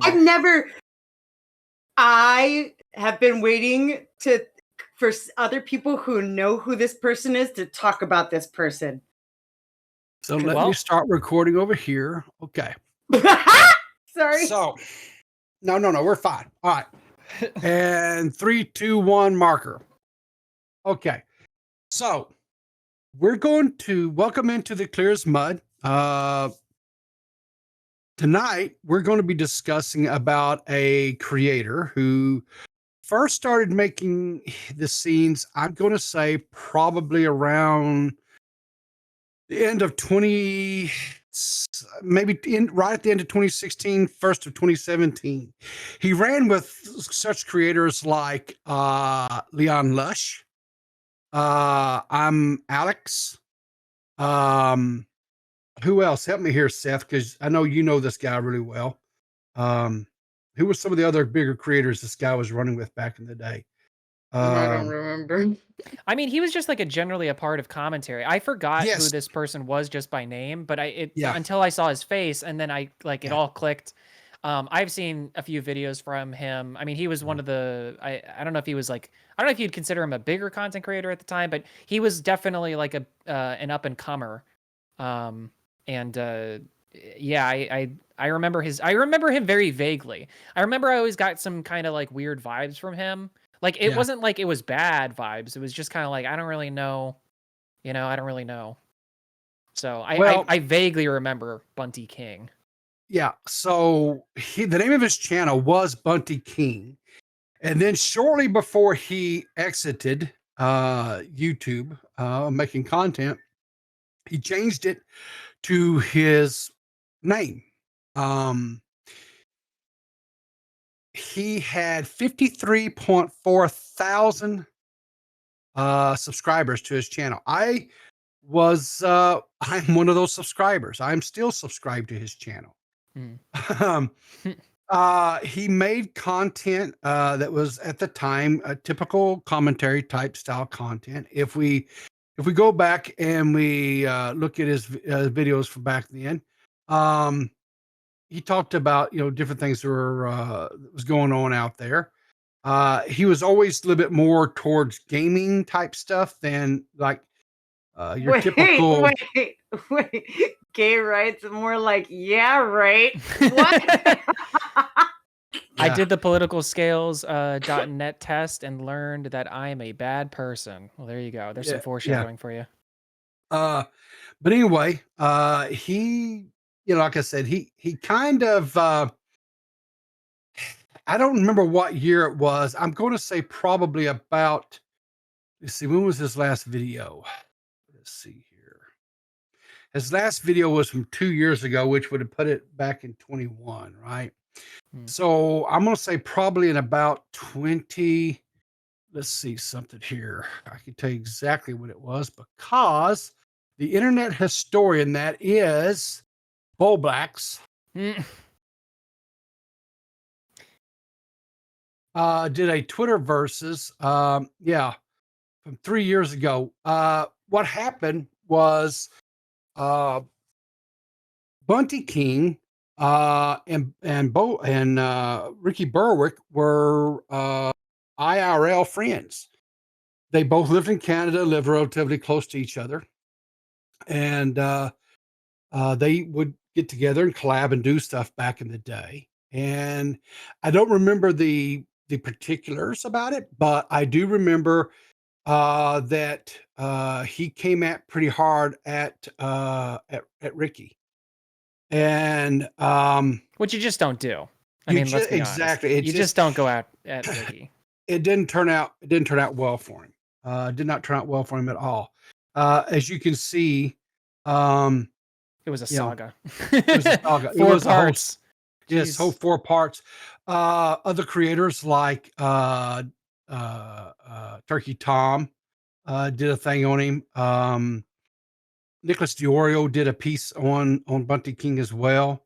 I've never. I have been waiting for other people who know who this person is to talk about this person. So let me start recording over here. Okay. Sorry. So, no, we're fine. All right. And 3, 2, 1, marker. Okay. So we're going to welcome into the Clear as Mud. Tonight, we're going to be discussing about a creator who first started making the scenes, I'm going to say probably around the end of right at the end of 2016, first of 2017. He ran with such creators like Leon Lush, I'm Alex. Who else? Help me here, Seth, because I know you know this guy really well. Who were some of the other bigger creators this guy was running with back in the day? I don't remember. I mean, he was just like generally a part of commentary. I forgot who this person was just by name, but until I saw his face, and then it all clicked. I've seen a few videos from him. I mean, he was one of the. I don't know if he was like. I don't know if you'd consider him a bigger content creator at the time, but he was definitely like an up and comer. Yeah, I remember I remember him very vaguely. I remember I always got some kind of like weird vibes from him. Like it wasn't like it was bad vibes. It was just kind of like I don't really know, I don't really know. So I vaguely remember Buntyking. Yeah. So the name of his channel was Buntyking, and then shortly before he exited YouTube, making content, he changed it to his name. He had 53.4 thousand subscribers to his channel. I'm one of those subscribers. I'm still subscribed to his channel. He made content that was at the time a typical commentary type style content. If we go back and we look at his videos from back then, he talked about different things that was going on out there. He was always a little bit more towards gaming type stuff than like your typical. Wait. Gay rights, more like right. What? I did the political scales .net test and learned that I am a bad person. Well, there you go. There's some foreshadowing for you. But anyway, he, like I said, he kind of, I don't remember what year it was. I'm going to say probably about, let's see, when was his last video? Let's see here. His last video was from 2 years ago, which would have put it back in 21, right? So I'm going to say probably in about 20. Let's see something here. I can tell you exactly what it was because the internet historian that is Bowblacks did a Twitter versus, from 3 years ago. What happened was Buntyking and Ricky Berwick were IRL friends. They both lived in Canada, lived relatively close to each other, and they would get together and collab and do stuff back in the day. And I don't remember the particulars about it, but I do remember that he came at pretty hard at Ricky, and which you just don't do. I mean, let's be honest. You just don't go out at Ricky. It didn't turn out well for him. Did not turn out well for him at all. As you can see, it was a saga. It was a saga. 4 parts. Yes, whole 4 parts. Other creators like Turkey Tom did a thing on him. Nicholas Diorio did a piece on Buntyking as well.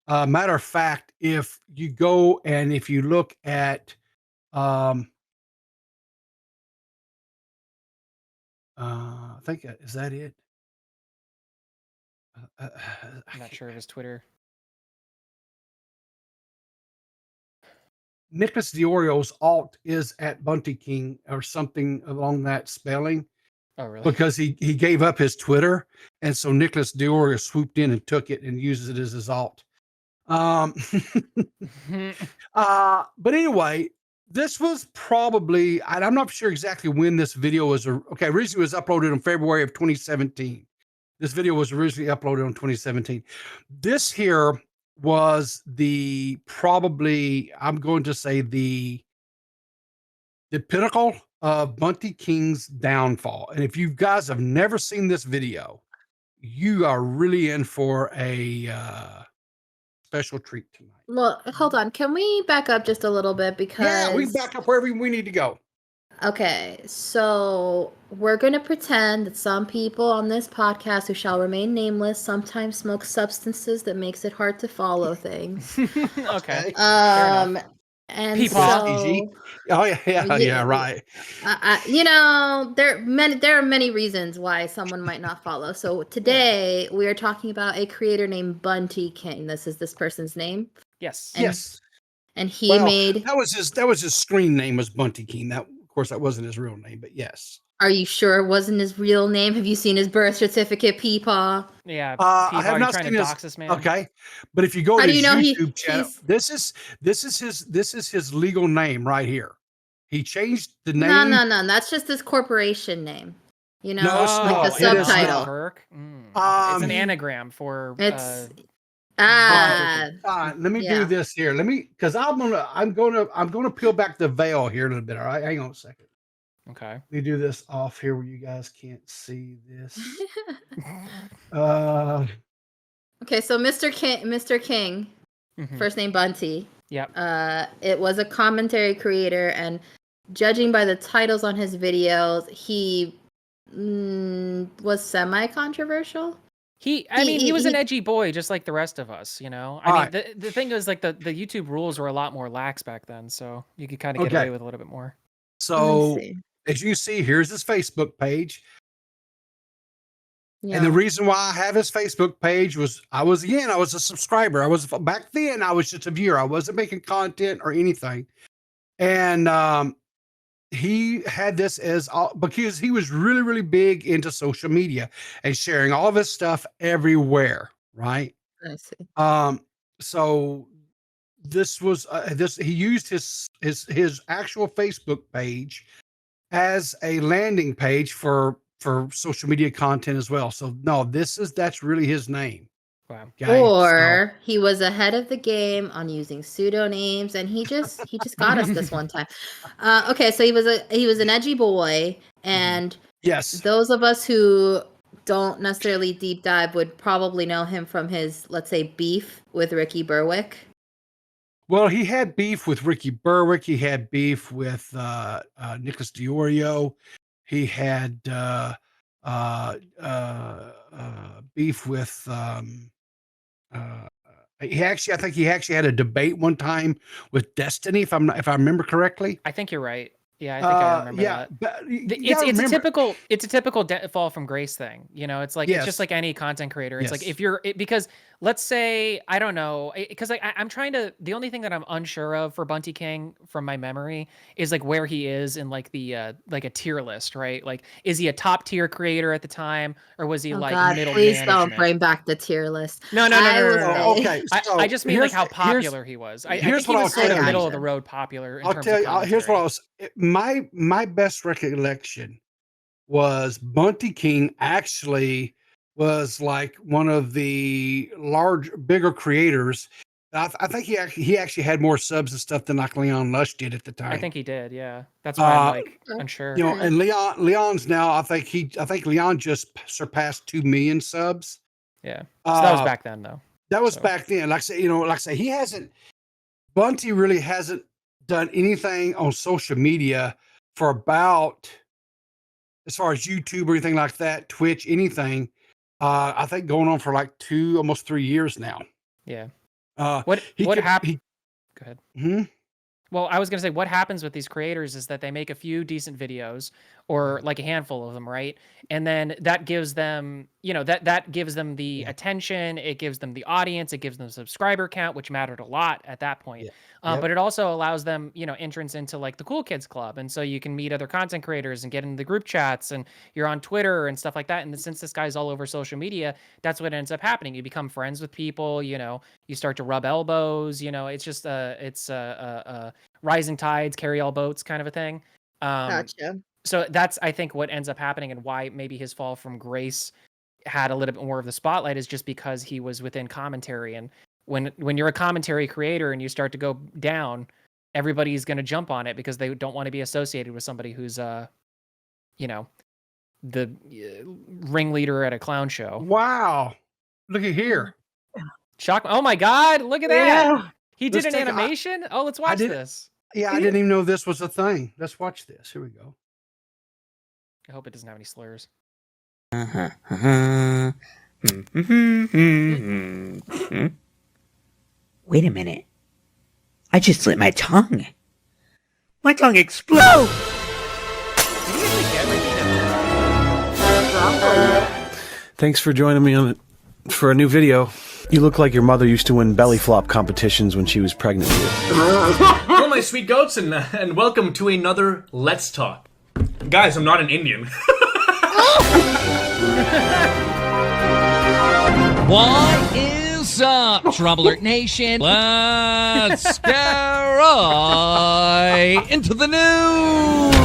Matter of fact, if you go and if you look at I think is that it? I'm not sure of his Twitter. Nicholas Diorio's alt is at Buntyking or something along that spelling. Oh, really? Because he gave up his Twitter, and so Nicholas Diorio swooped in and took it and uses it as his alt. But anyway, this was probably, I'm not sure exactly when this video was. Okay, originally it was uploaded in February of 2017. This video was originally uploaded in 2017. This here was probably, I'm going to say the pinnacle of Buntyking's downfall. And if you guys have never seen this video, you are really in for a special treat tonight. Well, hold on. Can we back up just a little bit? Because we can back up wherever we need to go. Okay, so we're going to pretend that some people on this podcast who shall remain nameless sometimes smoke substances that makes it hard to follow things. Okay. And Peepaw. so Right. There are many reasons why someone might not follow. So today we are talking about a creator named Buntyking. This is this person's name. Yes. Yes. And he made that was his screen name was Buntyking. That, of course, that wasn't his real name, but yes. Are you sure it wasn't his real name? Have you seen his birth certificate, Peepaw? Yeah, I have not trying seen to dox this man. Okay, but if you go to his YouTube channel, he's... this is his legal name right here. He changed the name. No. That's just his corporation name. You know, like the subtitle. It's an anagram for. It's let me do this here. Because I'm gonna peel back the veil here a little bit. All right, hang on a second. Okay. Let me do this off here where you guys can't see this. Okay, so Mr. King, first name Bunty. Yep. It was a commentary creator, and judging by the titles on his videos, he was semi-controversial. He was an edgy boy, just like the rest of us, you know. The thing is, like the YouTube rules were a lot more lax back then, so you could kind of get away with a little bit more. So, as you see, here's his Facebook page. Yeah. And the reason why I have his Facebook page was I was a subscriber. Back then I was just a viewer. I wasn't making content or anything. And he had this because he was really, really big into social media and sharing all of his stuff everywhere. Right. I see. So this was he used his actual Facebook page as a landing page for social media content as well. So no, that's really his name. Wow. Okay, he was ahead of the game on using pseudonames, and he just got us this one time. Okay, so he was an edgy boy, and yes, those of us who don't necessarily deep dive would probably know him from his, let's say, beef with Ricky Berwick. Well, he had beef with Ricky Berwick. He had beef with Nicholas Diorio. He had beef with I think he actually had a debate one time with Destiny, if I remember correctly. I think you're right. Yeah, I think I remember that. But it's a typical fall from grace thing. You know, it's like it's just like any content creator. It's like because let's say, I don't know, because I'm trying to, the only thing that I'm unsure of for Buntyking from my memory is like where he is in like the like a tier list, right? Like, is he a top tier creator at the time, or was he middle management? Please don't bring back the tier list. No. Okay, so I just mean like how popular he was. I think he was sort of middle of the road popular. I'll tell you. Here's what I was. My best recollection was Buntyking actually was like one of the bigger creators. I think he actually had more subs and stuff than like Leon Lush did at the time. I think he did, yeah. That's why I'm like unsure. You know, and Leon's now, I think Leon just surpassed 2 million subs. Yeah. So that was back then, though. That was back then. Like I say, he hasn't. Bunty really hasn't done anything on social media for about, as far as YouTube or anything like that, Twitch, anything. I think going on for like almost 3 years now. Yeah. What happened? Go ahead. Hmm? Well, I was going to say, what happens with these creators is that they make a few decent videos, or like a handful of them, right? And then that gives them, that gives them the attention, it gives them the audience, it gives them subscriber count, which mattered a lot at that point. But it also allows them, entrance into like the cool kids club. And so you can meet other content creators and get into the group chats, and you're on Twitter and stuff like that. And since this guy's all over social media, that's what ends up happening. You become friends with people, you start to rub elbows, it's just it's rising tides carry all boats kind of a thing. Gotcha. So that's, I think, what ends up happening, and why maybe his fall from grace had a little bit more of the spotlight, is just because he was within commentary. And when you're a commentary creator and you start to go down, everybody's going to jump on it because they don't want to be associated with somebody who's the ringleader at a clown show. Wow. Look at here. Shock. Oh my God. Look at that. He did an animation. Let's watch this. Yeah, I didn't even know this was a thing. Let's watch this. Here we go. I hope it doesn't have any slurs. Wait a minute. I just slit my tongue. My tongue exploded. Thanks for joining me for a new video. You look like your mother used to win belly flop competitions when she was pregnant with you. Hello, my sweet goats, and welcome to another Let's Talk. Guys, I'm not an Indian. What is up, Trouble Alert Nation? Let's get right into the news.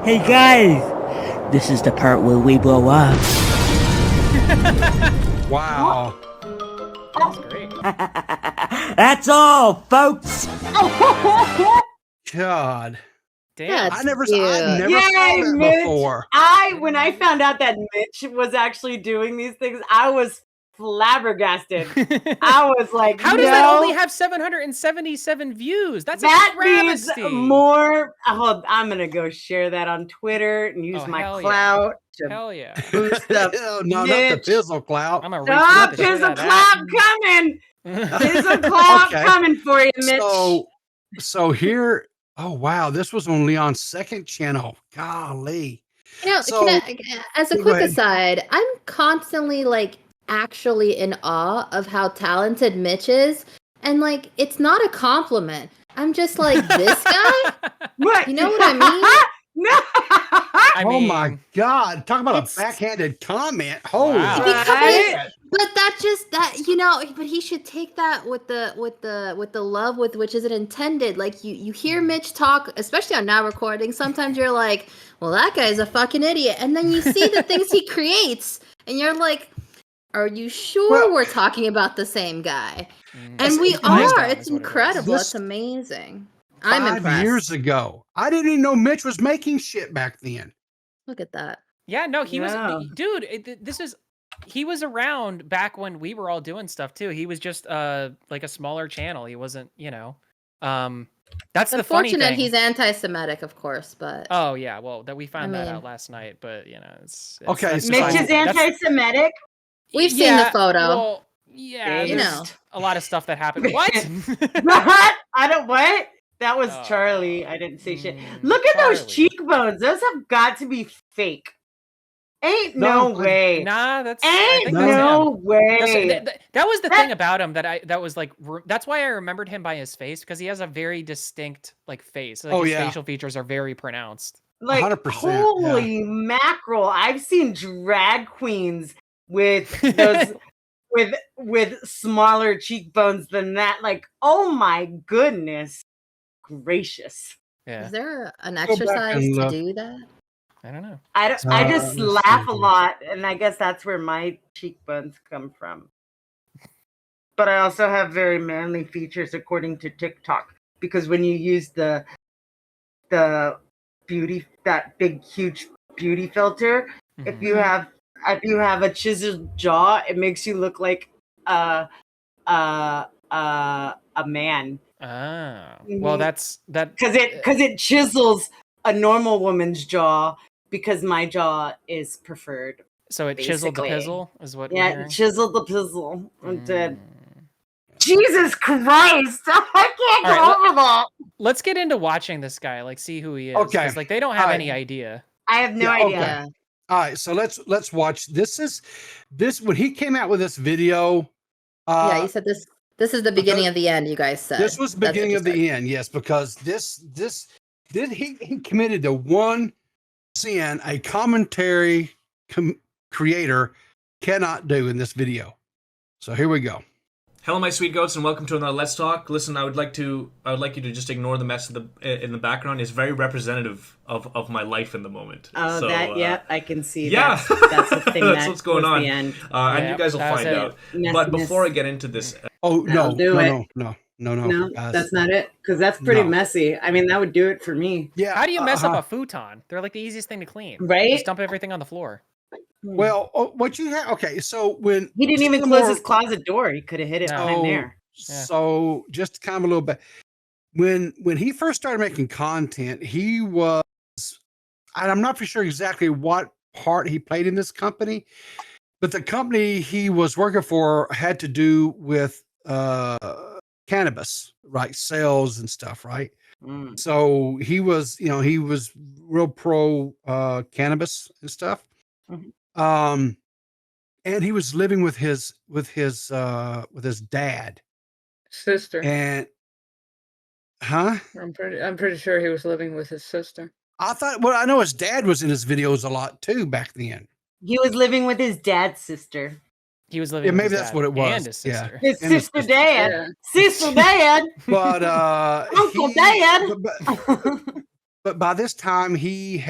Hey guys, this is the part where we blow up. Wow. That's great. That's all, folks. God. Damn. I never saw that before. When I found out that Mitch was actually doing these things, I was flabbergasted. I was like, how does that only have 777 views? That's that a travesty. Needs more. I'm gonna go share that on Twitter and use my clout to boost up. No, not the pizzle clout. I'm a pizzle clout coming. Pizzle clout coming for you, Mitch. So here. Oh wow, this was on Leon's second channel. Golly. As a quick aside, I'm constantly actually in awe of how talented Mitch is, and it's not a compliment. I'm just like, this guy? What? You know what I mean? No. Oh my God! Talk about a backhanded comment. Holy! But but he should take that with the love with which is it intended. Like you hear Mitch talk, especially on Now Recording. Sometimes you're like, well, that guy's a fucking idiot, and then you see the things he creates, and you're like, are you sure we're talking about the same guy? And we are. It's incredible. It's amazing. I'm impressed. 5 years ago, I didn't even know Mitch was making shit back then. Look at that. Yeah, no, he was, dude. He was around back when we were all doing stuff too. He was just like a smaller channel. He wasn't, that's the funny thing. He's anti-Semitic, of course, but oh yeah, well, that we found that out last night. But it's okay. Mitch is anti-Semitic. We've seen the photo. Well, yeah, a lot of stuff that happened. What? I don't what. That was Charlie. I didn't say shit. Look at those cheekbones. Those have got to be fake. Ain't no way. Nah, that's no way. That was the thing about him that was like, that's why I remembered him by his face, because he has a very distinct face. His facial features are very pronounced. Like 100%, holy mackerel! I've seen drag queens with those with smaller cheekbones than that. Like, oh my goodness gracious! Yeah. Is there an exercise to do that? I don't know. I just laugh a lot, and I guess that's where my cheekbones come from. But I also have very manly features according to TikTok, because when you use the beauty, that big huge beauty filter, if you have a chiseled jaw, it makes you look like a man. Well, that's because it chisels a normal woman's jaw, because my jaw is preferred. So it chiseled the pizzle is what. Yeah, chiseled the pizzle. Jesus Christ! I can't go over that. Let's get into watching this guy, like see who he is. Okay. 'Cause, like they don't have any idea. I have no idea. Okay. All right, so let's watch. This when he came out with this video. Yeah, you said this. This is the beginning of the end. You guys said this was the beginning of the end. Yes, because he committed to one sin a commentary creator cannot do in this video. So here we go. Hello, my sweet goats, and welcome to another Let's Talk. Listen, I would like you to just ignore the mess in the background. It's very representative of my life in the moment. Oh, so, I can see. Yeah, that's the thing. That's what's going on. And you guys will find out. But before I get into this, no, that's not it, because that's pretty messy. I mean, that would do it for me. Yeah. How do you mess up a futon? They're like the easiest thing to clean. Right? Just dump everything on the floor. Well, what you have? Okay, so when he didn't even close his closet door, he could have hit it behind there. So just kind of a little bit. When he first started making content, he was, and I'm not for sure exactly what part he played in this company, but the company he was working for had to do with cannabis, right? Sales and stuff, right? So he was real pro cannabis and stuff. And he was living with his dad, sister. And I'm pretty sure he was living with his sister. I know his dad was in his videos a lot too back then. He was living with his dad's sister. He was living. Yeah, maybe with that's his what it was. And his sister. His sister dad. Sister dad. But Uncle Dad. But by this time he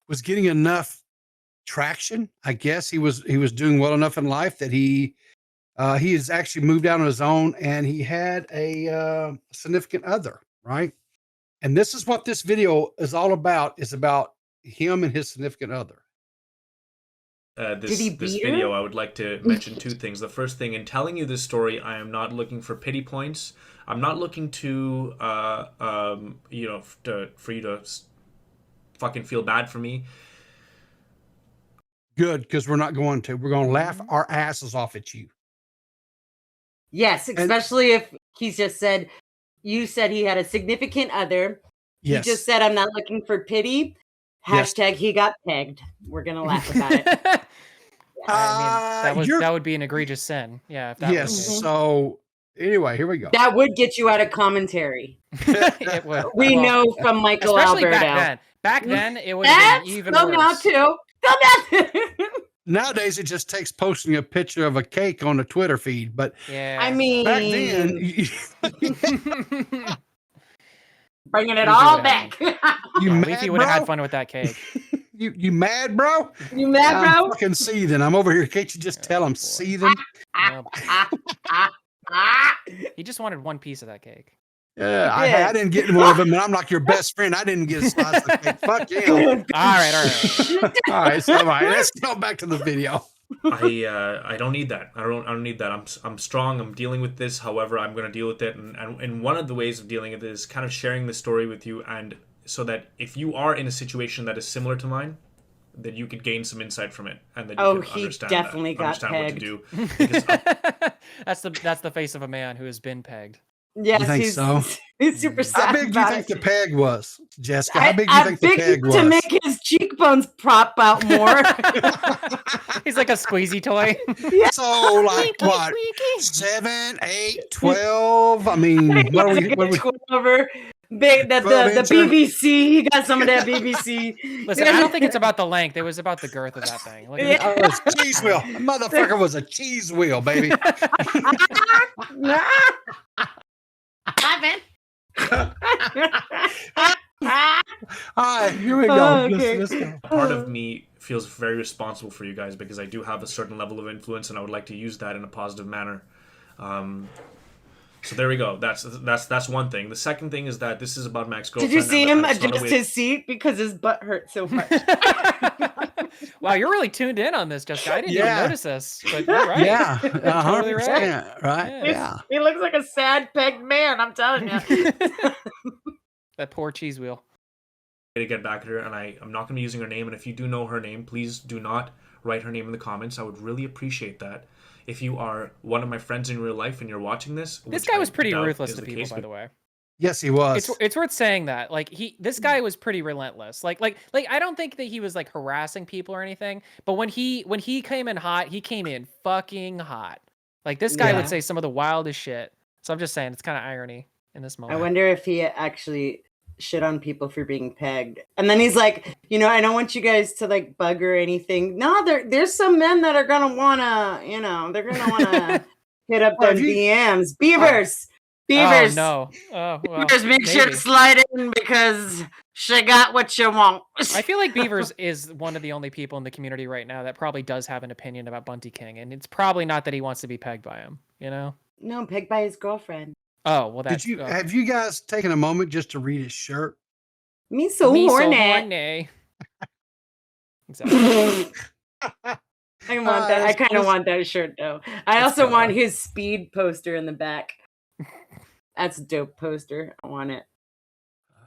was getting enough traction. I guess he was doing well enough in life that he has actually moved out on his own, and he had a significant other, right? And this is what this video is all about. Is about him and his significant other. This video, I would like to mention two things. The first thing, in telling you this story, I am not looking for pity points. I'm not looking to for you to fucking feel bad for me. Good, because we're not going to. We're going to laugh our asses off at you. Yes, especially if he's just said, you said he had a significant other. Yes. He just said, I'm not looking for pity. Hashtag he got pegged. We're going to laugh about it. I mean, that would be an egregious sin. Yeah. If that yes. Was so anyway, here we go. That would get you out of commentary. It would. We know from Michael especially Alberto. Back then, it would have been even worse. Now too. Nowadays, it just takes posting a picture of a cake on a Twitter feed. But yeah, I mean, back then, bringing it all back. Leafy would have had fun with that cake. You mad, bro? You mad, bro? I'm fucking seething. I'm over here. Can't you just tell I'm seething? He just wanted one piece of that cake. Yeah, I didn't get one of them, and I'm like your best friend. I didn't get a slice of the cake. Fuck you. All right. All right. So let's go back to the video. I don't need that. I don't need that. I'm strong. I'm dealing with this. However, I'm going to deal with it. And one of the ways of dealing with it is kind of sharing the story with you, and so that if you are in a situation that is similar to mine, that you could gain some insight from it, and that you can understand. Definitely got pegged. What to do. That's the face of a man who has been pegged. Yes, you think so? He's super sad. How big do you think the peg was, Jessica? How big do you think the peg was? To make his cheekbones prop out more. He's like a squeezy toy. Yeah. So, like, what? 7, 8, 12? I mean, what are we? 12-er. Big, the BBC. He got some of that BBC. Listen, I don't think it's about the length. It was about the girth of that thing. Look at it was a cheese wheel. The motherfucker was a cheese wheel, baby. All right, here we go. Okay. Let's go. Part of me feels very responsible for you guys because I do have a certain level of influence, and I would like to use that in a positive manner. So there we go. That's one thing. The second thing is that this is about Max's girlfriend. Did you see him adjust his seat because his butt hurt so much? Wow, you're really tuned in on this, Jessica. I didn't even notice this, but you're right. Yeah, totally right. Right? Yeah. He looks like a sad pegged man. I'm telling you. That poor cheese wheel. To get back at her, and I'm not going to be using her name. And if you do know her name, please do not write her name in the comments. I would really appreciate that. If you are one of my friends in real life and you're watching this, this guy was pretty ruthless to people, by the way. Yes, he was. It's worth saying that. Like this guy was pretty relentless. Like I don't think that he was like harassing people or anything. But when he came in hot, he came in fucking hot. Like this guy would say some of the wildest shit. So I'm just saying, it's kind of irony in this moment. I wonder if he actually shit on people for being pegged. And then he's like, you know, I don't want you guys to like bug or anything. No, there's some men that are gonna wanna, you know, they're gonna wanna hit up their DMs. Beavers. Oh no. Well, Beavers, make sure to slide in because she got what you want. I feel like Beavers is one of the only people in the community right now that probably does have an opinion about Buntyking, and it's probably not that he wants to be pegged by him, you know? No, pegged by his girlfriend. Oh, well, that's... Have you guys taken a moment just to read his shirt? Me so horny. Exactly. I want that. I kind of want that shirt, though. I also want his speed poster in the back. That's a dope poster. I want it.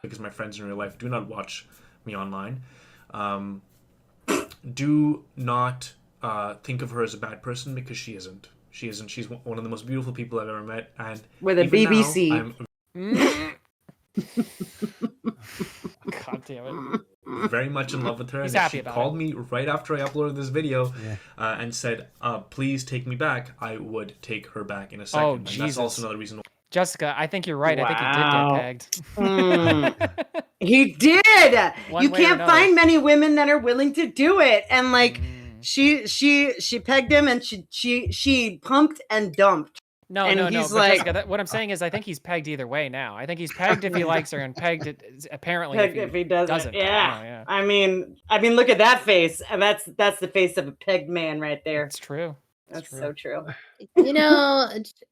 Because my friends in real life do not watch me online. Do not think of her as a bad person, because she isn't. She isn't. She's one of the most beautiful people I've ever met. And with a BBC. Now, God damn it. Very much in love with her. He's and happy she about called me right after I uploaded this video and said, please take me back. I would take her back in a second. Oh, and Jesus. That's also another reason why. Jessica, I think you're right. Wow. I think he did get pegged. He did. You can't find many women that are willing to do it. And like she pegged him, and she pumped and dumped. No. Like, Jessica, what I'm saying is, I think he's pegged either way now. I think he's pegged if he likes her, and pegged apparently if he doesn't. Yeah. Oh, yeah. I mean, look at that face, and that's the face of a pegged man right there. It's true. That's so true. You know,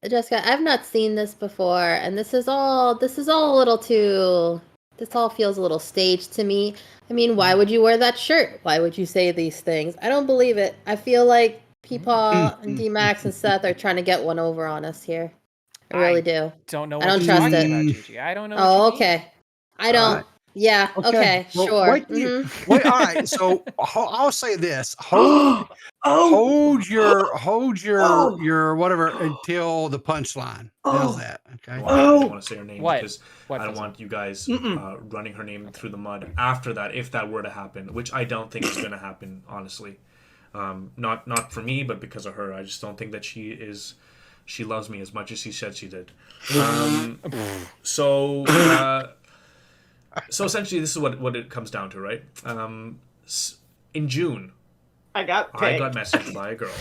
Jessica, I've not seen this before, and this is all a little too. This all feels a little staged to me. I mean, why would you wear that shirt? Why would you say these things? I don't believe it. I feel like Peepaw and D.Max and Seth are trying to get one over on us here. I really do. Don't know. I don't trust it. About, Gigi. I don't know. Oh, okay. I don't. Yeah. Okay. Well, sure. Wait. All right. So I'll say this: hold your whatever until the punchline. How's that? Okay. I don't want to say her name because what I don't want you guys running her name through the mud after that, if that were to happen, which I don't think is going to happen, honestly. Not for me, but because of her. I just don't think that she loves me as much as she said she did. So essentially, this is what it comes down to, right? In June, I got messaged by a girl,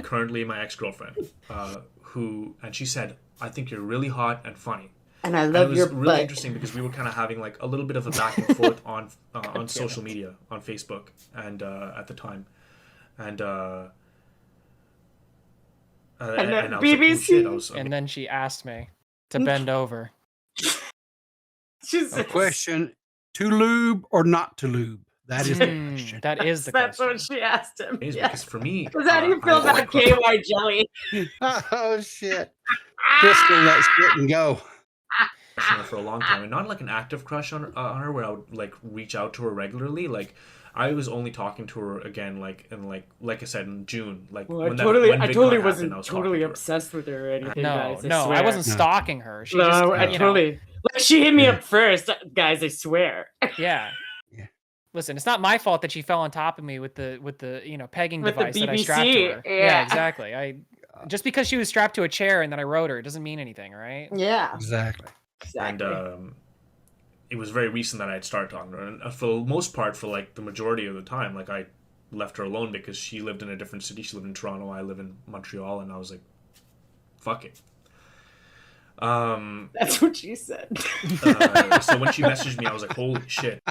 currently my ex-girlfriend, and she said, "I think you're really hot and funny." And I love your butt. It was really interesting because we were kind of having like a little bit of a back and forth on social media, on Facebook, and at the time, and then BBC, like, oh, and then she asked me to bend over. A question: to lube or not to lube? That is the question. That is the That's question. what she asked him. Because for me, how do you feel about KY jelly? Oh shit! Crystal, let's get and go. For a long time, and not like an active crush on her where I would like reach out to her regularly. Like I was only talking to her again like I said in June. Like I totally wasn't totally obsessed with her or anything. No, guys, I wasn't stalking her. She I totally. Like she hit me up first, guys. I swear. Yeah. Listen, it's not my fault that she fell on top of me with the pegging device that I strapped to her. Yeah, exactly. Just because she was strapped to a chair and then I rode her, it doesn't mean anything, right? Yeah. Exactly. And it was very recent that I had started talking to her, and for the most part, for like the majority of the time, like I left her alone because she lived in a different city. She lived in Toronto. I live in Montreal, and I was like, "Fuck it." That's what she said. So when she messaged me, I was like, "Holy shit!"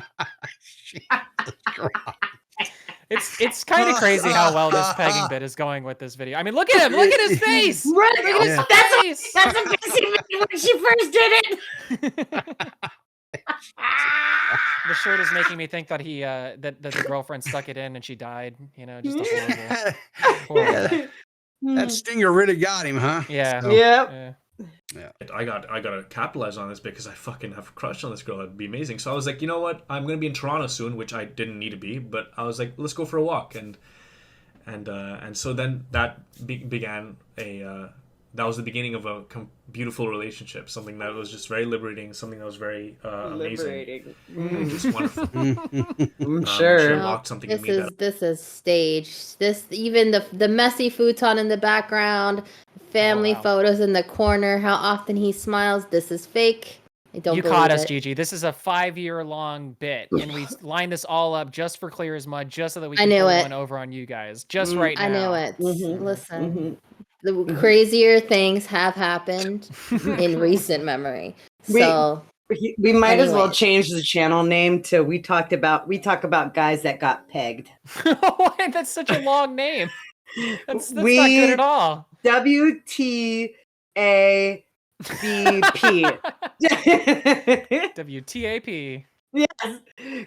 It's kind of crazy how well this pegging bit is going with this video. I mean, look at him. Look at his face. Right. Look at his face. That's a busy video when she first did it. The shirt is making me think that that the girlfriend stuck it in and she died. You know, just a horrible. That stinger really got him, huh? Yeah. So. Yeah. I gotta capitalize on this because I fucking have a crush on this girl. It'd be amazing. So I was like, you know what? I'm gonna be in Toronto soon, which I didn't need to be, but I was like, let's go for a walk. And And so then that began a that was the beginning of a beautiful relationship, something that was just very liberating, something that was very amazing, just wonderful. I'm sure. She unlocked something in me that This is staged. This, even the messy futon in the background, family photos in the corner, how often he smiles. This is fake. I don't You believe caught us, it. Gigi. This is a 5-year-long bit, and we lined this all up just for Clear as Mud, just so that we can pull one over on you guys, just right now. I knew it. Listen, the crazier things have happened in recent memory. So we might as well change the channel name to we talk about guys that got pegged. Why? That's such a long name. That's not good at all. WTABP. WTAP. Yes.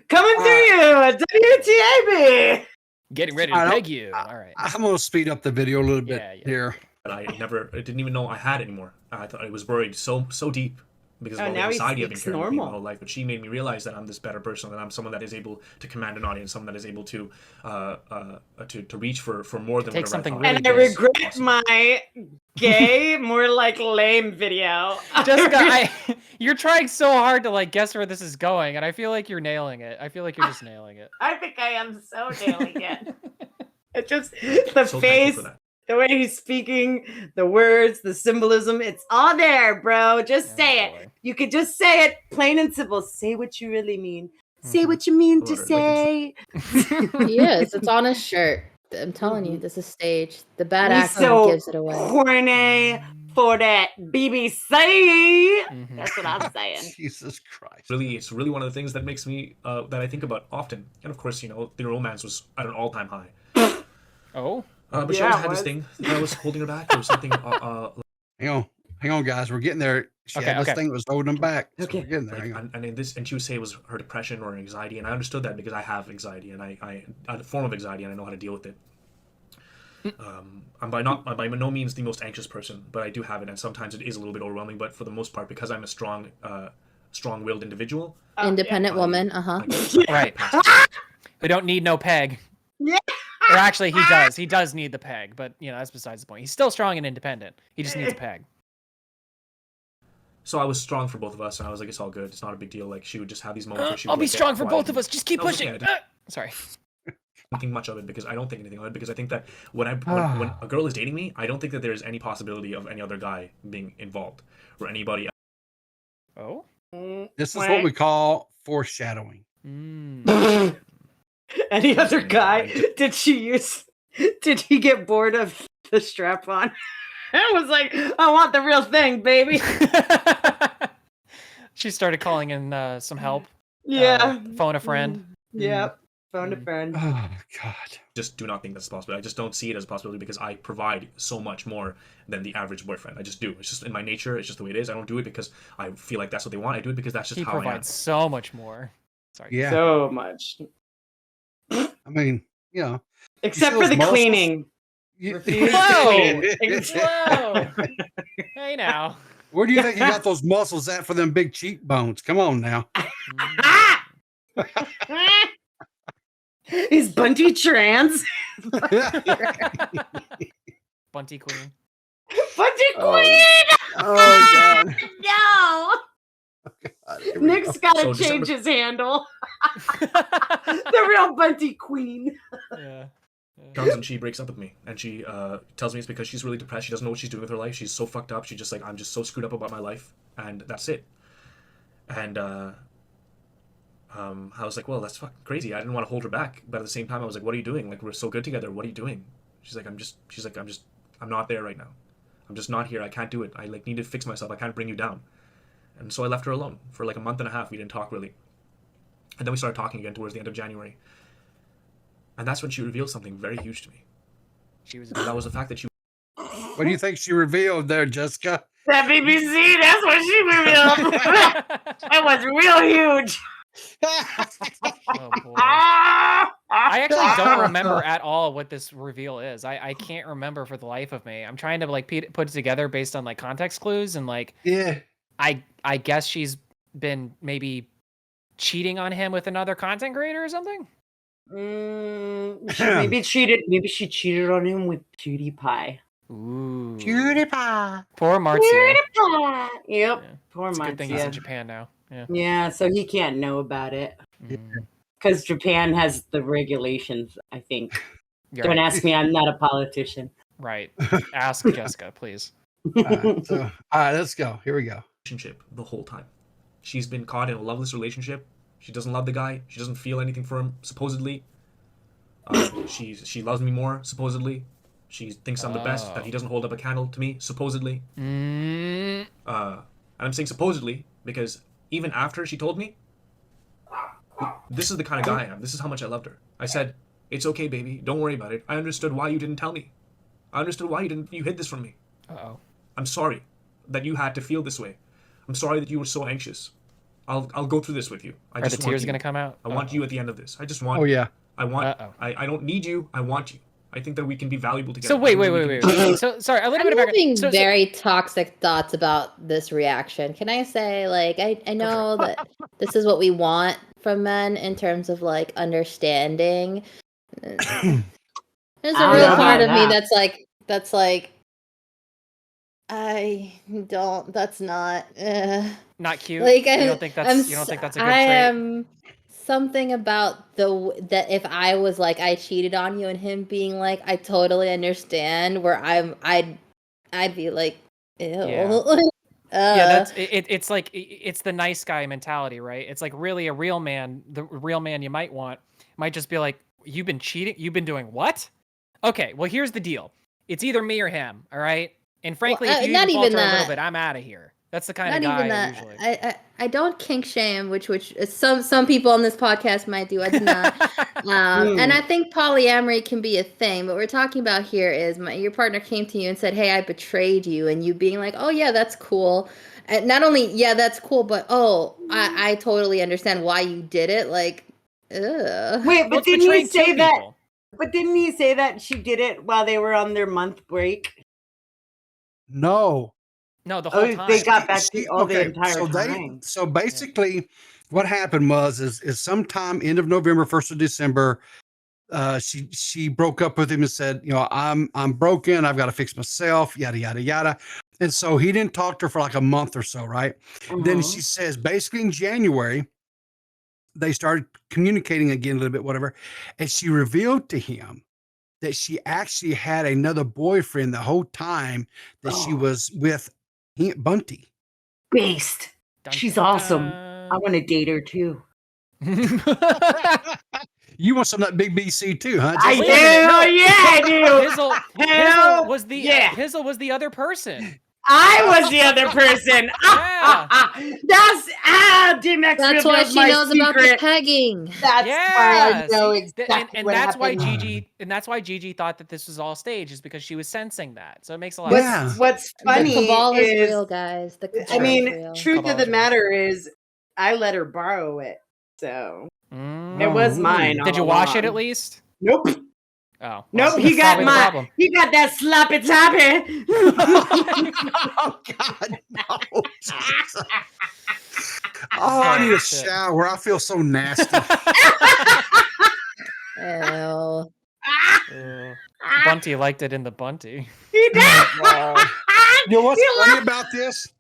Coming through you. WTAB. Getting ready to peg you. All right. I'm going to speed up the video a little bit here. I didn't even know I had anymore. I thought I was buried so deep because of all the anxiety I've been carrying my whole life. But she made me realize that I'm this better person, that I'm someone that is able to command an audience, someone that is able to reach for more than take whatever something I And I regret my gay, more like lame video. Jessica, you're trying so hard to like guess where this is going, and I feel like you're nailing it. I feel like you're just nailing it. I think I am so nailing it. It just the face, the way he's speaking, the words, the symbolism, it's all there, bro. Just say it. You could just say it plain and simple. Say what you really mean. Say what you mean to say. He is. It's on his shirt. I'm telling you, this is staged. The bad accent gives it away. Horny for that BBC. That's what I'm saying. Jesus Christ. It's really one of the things that makes me that I think about often. And of course, the romance was at an all-time high. Oh. But she always had this thing that was holding her back. There was something. Hang on, guys. We're getting there. She had this thing that was holding them back. So we're getting there. And she would say it was her depression or anxiety, and I understood that because I have anxiety, and I a form of anxiety, and I know how to deal with it. I'm by no means the most anxious person, but I do have it, and sometimes it is a little bit overwhelming. But for the most part, because I'm a strong-willed individual, independent woman, right. We don't need no peg. Yeah. Or actually, he does. He does need the peg, but that's besides the point. He's still strong and independent. He just needs a peg. So I was strong for both of us, and I was like, it's all good. It's not a big deal. Like, she would just have these moments where she would I'll be strong for both of us. Just keep pushing. Sorry. I don't think much of it because I don't think anything of it because I think that when a girl is dating me, I don't think that there's any possibility of any other guy being involved or anybody else. Oh? This is what we call foreshadowing. Any other guy? Did he get bored of the strap-on? I was like, I want the real thing, baby. She started calling in some help. Yeah. Phone a friend. Yeah. Phone a friend. Oh, God. Just do not think that's possible. I just don't see it as a possibility because I provide so much more than the average boyfriend. I just do. It's just in my nature. It's just the way it is. I don't do it because I feel like that's what they want. I do it because that's just how I am. He provides so much more. Sorry. Yeah. So much. I mean, except for the cleaning. Whoa! Hey now. Where do you think you got those muscles at for them big cheekbones? Come on now. Is Bunty trans? Bunty queen. Bunty queen! Oh God. No. God, Nick's got to change his handle. The real Bunty queen. Yeah. Comes and she breaks up with me, and she tells me it's because she's really depressed. She doesn't know what she's doing with her life. She's so fucked up. She's just like, I'm just so screwed up about my life, and that's it. And I was like, well, that's fucking crazy. I didn't want to hold her back, but at the same time, I was like, what are you doing? Like, we're so good together. What are you doing? She's like, I'm not there right now. I'm just not here. I can't do it. I need to fix myself. I can't bring you down. And so I left her alone for like a month and a half. We didn't talk really. And then we started talking again towards the end of January. And that's when she revealed something very huge to me. That was the fact that she... What do you think she revealed there, Jessica? That BBC, that's what she revealed. It was real huge. Oh, boy. I actually don't remember at all what this reveal is. I can't remember for the life of me. I'm trying to put it together based on context clues and yeah. I guess she's been maybe cheating on him with another content creator or something. Maybe she cheated on him with PewDiePie. Ooh. PewDiePie. Poor Marzia. PewDiePie. Yep. Yeah. Poor It's a good thing he's in Marzia. Japan now. Yeah. Yeah, so he can't know about it. Because Japan has the regulations, I think. Don't ask me, I'm not a politician. Right. Ask Jessica, please. All right, let's go. Here we go. Relationship the whole time. She's been caught in a loveless relationship. She doesn't love the guy. She doesn't feel anything for him, supposedly. She loves me more, supposedly. She thinks I'm the best, that he doesn't hold up a candle to me, supposedly. And I'm saying supposedly because even after she told me, this is the kind of guy I am. This is how much I loved her. I said, it's okay, baby. Don't worry about it. I understood why you didn't tell me. I understood why you hid this from me. Uh-oh. I'm sorry that you had to feel this way. I'm sorry that you were so anxious. I'll go through this with you. Are the tears gonna come out? I want you at the end of this. I just want. Oh yeah. I don't need you. I want you. I think that we can be valuable together. So wait. So sorry, a little bit of background. I'm having very toxic thoughts about this reaction. Can I say, like, I know that this is what we want from men in terms of like understanding. There's a real part of me that's like. I don't. That's not. Not cute. Like, you don't think that's a good trait? I am something about that. If I was like, I cheated on you, and him being like, I totally understand. Where I'd be like, ew. Yeah. Yeah, it's like it's the nice guy mentality, right? It's like really a real man. The real man you might want might just be like, you've been cheating. You've been doing what? Okay. Well, here's the deal. It's either me or him. All right. And frankly, if you not even falter even a little bit, I'm out of here. That's the kind of guy I usually. I don't kink shame, which some people on this podcast might do. I do not. And I think polyamory can be a thing. But what we're talking about here is your partner came to you and said, "Hey, I betrayed you," and you being like, "Oh yeah, that's cool." And not only that's cool, but I totally understand why you did it. Like, ugh. Wait, but didn't he say that? But didn't he say that she did it while they were on their month break? No, the whole time. They got back to the entire time. So basically, what happened is sometime end of November, 1st of December, she broke up with him and said, I'm broken. I've got to fix myself. Yada yada yada. And so he didn't talk to her for like a month or so, right? Then she says, basically in January, they started communicating again a little bit, whatever, and she revealed to him that she actually had another boyfriend the whole time that she was with Bunty. Based. She's awesome. I want to date her too. You want some of that big BC too, huh? I do. I do. Hizzle was the other person. I was the other person. That's D.max. That's why she knows about the pegging. That's why I know exactly and what that's happened. why Gigi thought that this was all staged, is because she was sensing that. So it makes a lot of sense. What's funny the cabal is real, guys. Truth of the matter is, I let her borrow it, so it was mine. Did you wash it at least? Nope. Oh nope, he got that sloppy toppy. Oh God, no! Oh, I need a shower. I feel so nasty. Bunty liked it in the Bunty. He did. You know what's funny about this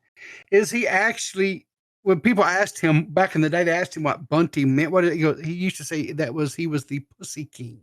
is he actually, when people asked him back in the day, they asked him what Bunty meant. What did he used to say he was the Pussy King.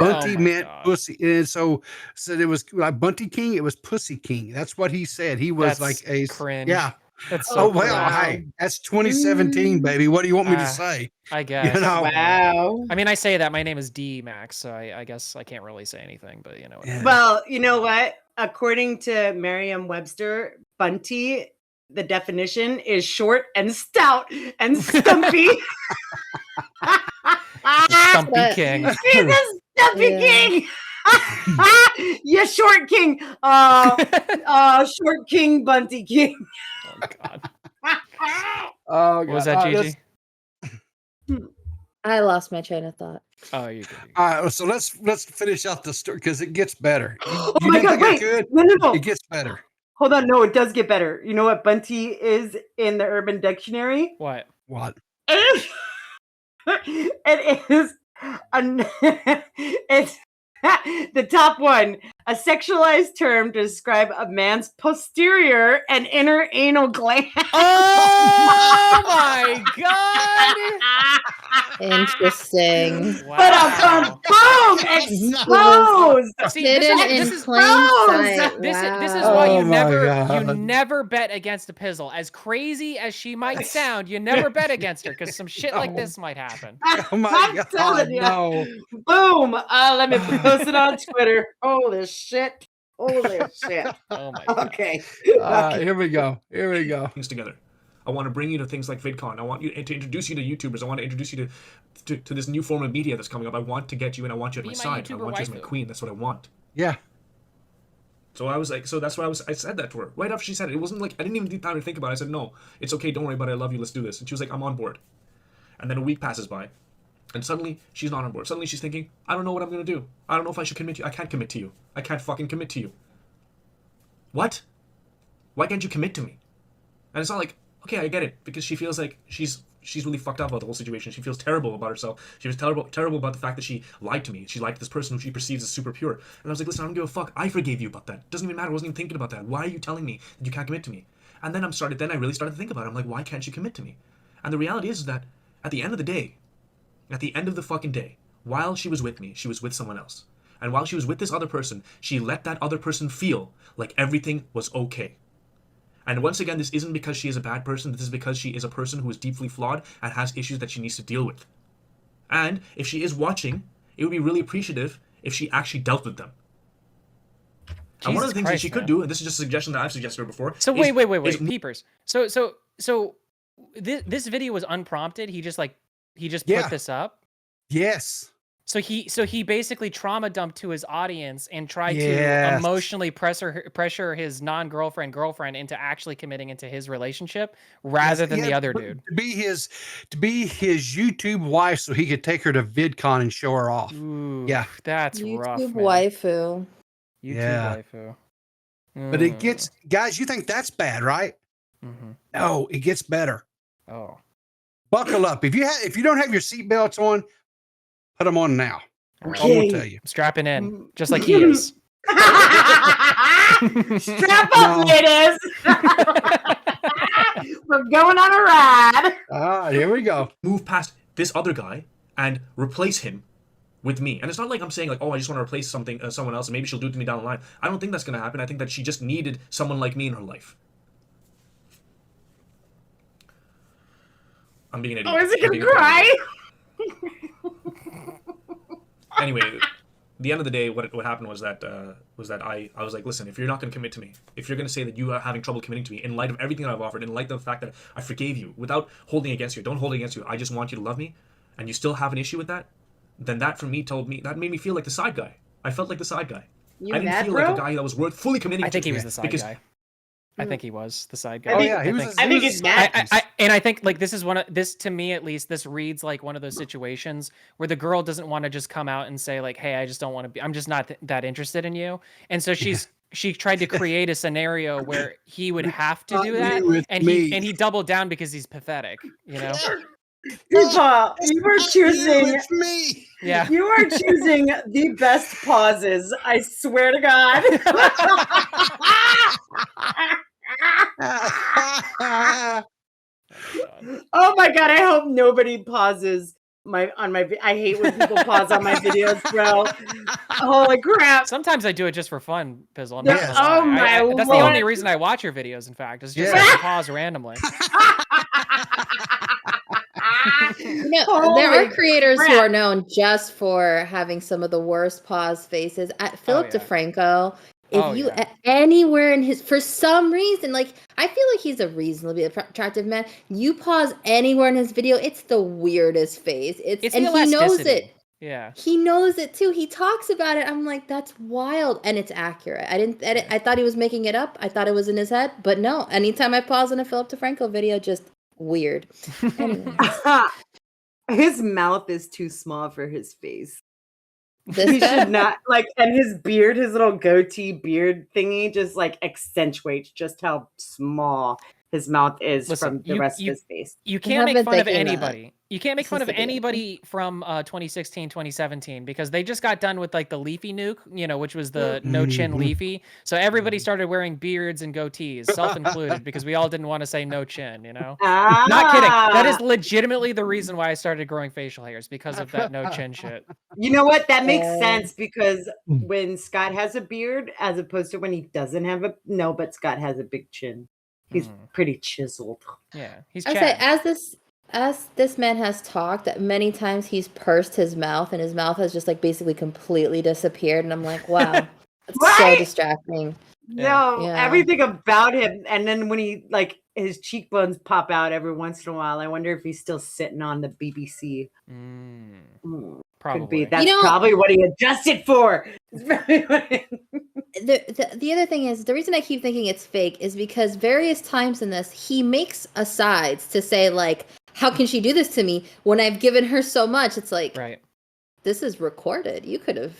Bunty meant pussy, and so it was like Bunty King. It was Pussy King. That's what he said. He was like a cringe. Yeah. That's so hey, that's 2017, baby. What do you want me to say? I guess. Wow. I mean, I say that my name is D.max, so I guess I can't really say anything. But you know. Well, you know what? According to Merriam-Webster, Bunty, the definition is short and stout and stumpy. Stumpy King. He's a stumpy king. Yeah, short king. Short king, Bunty King. Oh God. Oh, what was that, Gigi? I lost my train of thought. Oh, you did. All right, so let's finish out the story because it gets better. Oh my God! Wait, no. It gets better. Hold on, no, it does get better. You know what Bunty is in the Urban Dictionary? What? What? It is It's the top one, a sexualized term to describe a man's posterior and inner anal gland. Oh my god! Interesting. Wow. Boom! Exposed. See, Hidden this in is plain sight. this is Wow. why Oh you my you God. never bet against a pizzle. As crazy as she might sound, you never bet against her because some shit like this might happen. Oh my I'm God. telling you. No. Boom. Let me post it on Twitter. Holy shit. Holy shit. Oh my god. Okay. Here we go. Here we go. Things together. I want to bring you to things like VidCon. I want you to introduce you to YouTubers. I want to introduce you to this new form of media that's coming up. I want to get you and I want you at my side. I want you as my queen. That's what I want. Yeah. So I was like, so that's why I said that to her right after she said it. It wasn't like I didn't even take time to think about it. I said, no, it's okay. Don't worry about it. I love you. Let's do this. And she was like, I'm on board. And then a week passes by, and suddenly she's not on board. Suddenly she's thinking, I don't know what I'm gonna do. I don't know if I should commit to you. I can't commit to you. I can't fucking commit to you. What? Why can't you commit to me? And it's not like, okay, I get it, because she feels like she's really fucked up about the whole situation. She feels terrible about herself. She was terrible about the fact that she lied to me. She lied to this person who she perceives as super pure. And I was like, listen, I don't give a fuck. I forgave you about that. Doesn't even matter. I wasn't even thinking about that. Why are you telling me that you can't commit to me? And then I really started to think about it. I'm like, why can't you commit to me? And the reality is that at the end of the day, at the end of the fucking day, while she was with me, she was with someone else. And while she was with this other person, she let that other person feel like everything was okay. And once again, this isn't because she is a bad person. This is because she is a person who is deeply flawed and has issues that she needs to deal with. And if she is watching, it would be really appreciative if she actually dealt with them. And one of the things that she could do, and this is just a suggestion that I've suggested her before. So wait, Peepers. So this video was unprompted. He just put this up. Yes. So he basically trauma dumped to his audience and tried to emotionally pressure his girlfriend into actually committing into his relationship rather than the other dude. To be his YouTube wife so he could take her to VidCon and show her off. Ooh, yeah. That's YouTube rough. YouTube waifu. YouTube waifu. But it gets, guys, you think that's bad, right? Mm-hmm. No, it gets better. Oh. Buckle up. If you don't have your seatbelts on, put them on now. Okay. I will tell you. I'm strapping in, just like he is. Strap up, ladies. We're going on a ride. Here we go. Move past this other guy and replace him with me. And it's not like I'm saying like, oh, I just want to replace someone else and maybe she'll do it to me down the line. I don't think that's going to happen. I think that she just needed someone like me in her life. I'm being an idiot. Oh, is it going to cry? Anyway, the end of the day, what happened was that I was like, listen, if you're not going to commit to me, if you're going to say that you are having trouble committing to me, in light of everything that I've offered, in light of the fact that I forgave you, without holding against you, don't hold it against you, I just want you to love me, and you still have an issue with that, then that made me feel like the side guy. I felt like the side guy. I didn't feel like a guy that was worth fully committing to. I think he was the side guy. I think he was the side guy. I think it's mad. And I think like this is this, to me at least, this reads like one of those situations where the girl doesn't want to just come out and say like, hey, I just don't want to be, I'm just not that interested in you. And so she tried to create a scenario where he would have to do that, and he doubled down because he's pathetic, you know. Paul, you were choosing me. Yeah, you are choosing the best pauses. I swear to God. Oh my God! I hope nobody pauses I hate when people pause on my videos, bro. Holy crap! Sometimes I do it just for fun, Pizzle. Yes. Oh my Lord. That's the only reason I watch your videos. In fact, is just to pause randomly. You know, there are creators who are known just for having some of the worst pause faces. Philip DeFranco, anywhere in his, for some reason, like, I feel like he's a reasonably attractive man. You pause anywhere in his video, it's the weirdest face. It's and he knows it. Yeah, he knows it too. He talks about it. I'm like, that's wild, and it's accurate. I didn't edit. I thought he was making it up. I thought it was in his head, but no. Anytime I pause in a Philip DeFranco video, just weird. His mouth is too small for his face. He should not, like, and his beard, his little goatee beard thingy just like accentuates just how small his mouth is from the rest of his face. You can't make fun of anybody. You can't make This fun is of the big one. anybody from 2016, 2017 because they just got done with like the Leafy nuke, which was the no chin Leafy. So everybody started wearing beards and goatees, self included, because we all didn't want to say no chin. Not kidding. That is legitimately the reason why I started growing facial hairs, because of that no chin shit. You know what? That makes sense, because when Scott has a beard, as opposed to when he doesn't have but Scott has a big chin. He's pretty chiseled. Yeah, he's I Chad. say, as this man has talked, that many times he's pursed his mouth and his mouth has just like basically completely disappeared, and I'm like, wow, it's so distracting. No, everything about him. And then when he his cheekbones pop out every once in a while, I wonder if he's still sitting on the BBC. Probably. Could be. That's probably what he adjusted for. The other thing is, the reason I keep thinking it's fake is because various times in this, he makes asides to say, like, how can she do this to me when I've given her so much? It's like, this is recorded. You could have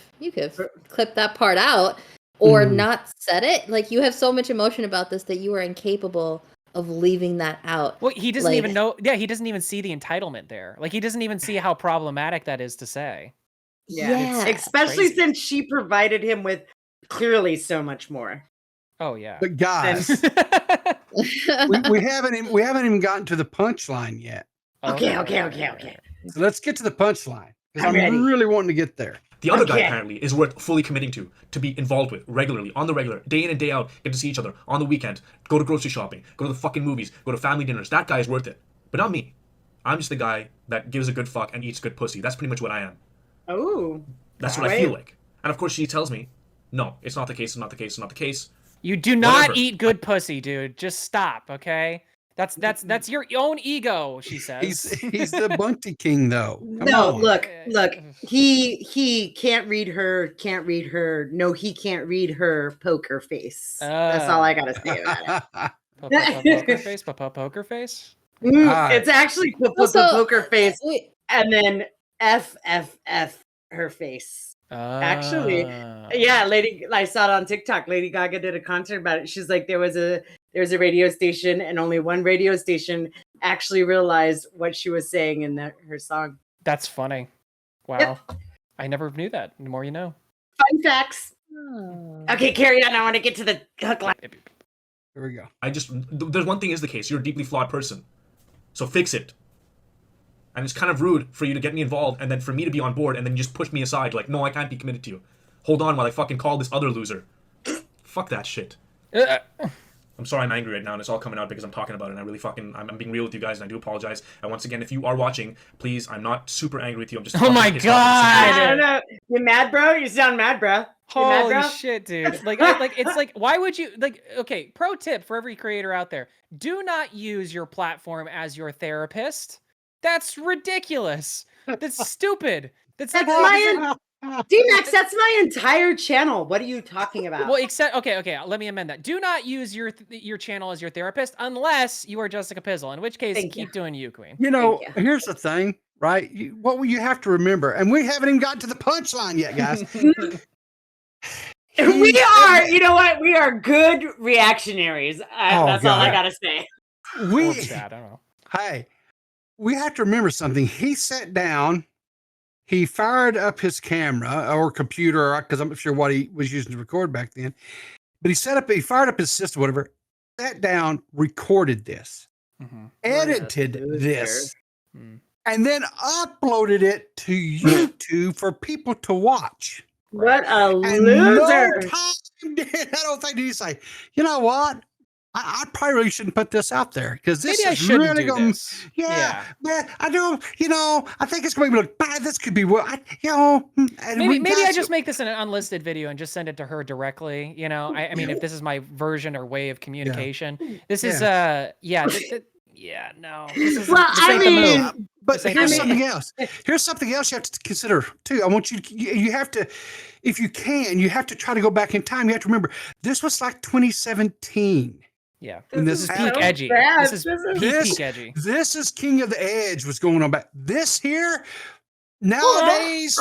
clipped that part out or not said it. Like, you have so much emotion about this that you are incapable of leaving that out. Well, he doesn't even know. Yeah, he doesn't even see the entitlement there. Like, he doesn't even see how problematic that is to say. Yeah. Especially since she provided him with clearly so much more. Oh yeah. But guys, we haven't even gotten to the punchline yet. Okay. So let's get to the punchline, because I'm ready. really wanting to get there. The other guy apparently is worth fully committing to be involved with regularly, on the regular, day in and day out, get to see each other on the weekend, go to grocery shopping, go to the fucking movies, go to family dinners. That guy is worth it. But not me. I'm just the guy that gives a good fuck and eats good pussy. That's pretty much what I am. Oh. That's what I feel like. And of course she tells me, no, it's not the case, it's not the case, it's not the case. You do not eat good pussy, dude. Just stop, okay? That's your own ego, she says. He's the Buntyking, though. Look. He can't read her. No, he can't read her poker face. That's all I gotta say about it. Poker face? It's actually poker face, and then F her face. Actually, yeah, I saw it on TikTok. Lady Gaga did a concert about it. She's like, there's a radio station, and only one radio station actually realized what she was saying in her song. That's funny. Wow. Yep. I never knew that. The more you know. Fun facts. Okay, carry on. I want to get to the hook line. Here we go. There's one thing is the case. You're a deeply flawed person. So fix it. And it's kind of rude for you to get me involved and then for me to be on board and then you just push me aside like, no, I can't be committed to you. Hold on while I fucking call this other loser. Fuck that shit. I'm sorry I'm angry right now and it's all coming out because I'm talking about it and I really I'm being real with you guys and I do apologize. And once again, if you are watching, please, I'm not super angry with you. I'm just oh my god! I don't know. You mad, bro? You sound mad, bro. Holy shit, dude. Like it's like, why would you, okay, pro tip for every creator out there. Do not use your platform as your therapist. That's ridiculous. That's stupid. That's my D.Max, that's my entire channel. What are you talking about? Well, except okay. Let me amend that. Do not use your channel as your therapist unless you are Jessica Pizzle. In which case, keep doing you, Queen. Here's the thing, right? What you have to remember, and we haven't even gotten to the punchline yet, guys. We are, you know what? We are good reactionaries. That's all I gotta say. I don't know. Hey. We have to remember something. He sat down, he fired up his camera or computer, because I'm not sure what he was using to record back then. But he fired up his system, whatever, sat down, recorded this, edited this, and then uploaded it to YouTube for people to watch. What a loser. I don't think he say, you know what? I probably really shouldn't put this out there because this is really going. Yeah, but I don't. I think it's going to look bad. This could be what Maybe I just make this an unlisted video and just send it to her directly. I mean, if this is my version or way of communication, this is no. This is, well, I mean, but here's something else. Here's something else you have to consider too. I want you have to, if you can, you have to try to go back in time. You have to remember this was like 2017. Yeah, and this is peak edgy. This is peak edgy. This is King of the Edge was going on back. This here nowadays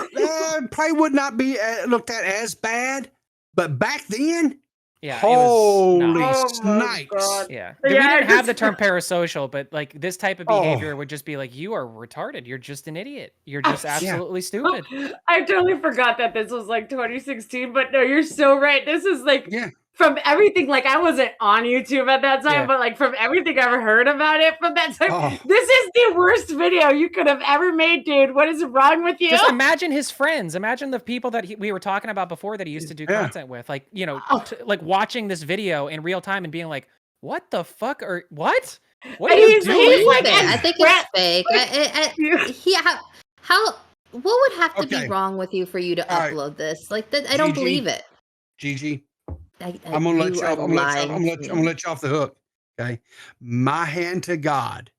probably would not be looked at as bad, but back then Yeah, Holy it was snipes! Yeah, we didn't have the term parasocial, but like this type of behavior would just be like, you are retarded. You're just an idiot. You're just absolutely stupid. I totally forgot that this was like 2016, but no, you're so right. This is like from everything. Like I wasn't on YouTube at that time, but like from everything I've ever heard about it from that time, this is the worst video you could have ever made, dude. What is wrong with you? Just imagine his friends. Imagine the people that we were talking about before that he used to do content with. Like, you know, like watching this video in real time and being like, what the fuck? Or what? What are you doing? Like, I think it's fake. What would have to be wrong with you for you to upload this? Like, I don't believe it. Gigi, I'm gonna let you off. I'm gonna let you off the hook. Okay, my hand to God.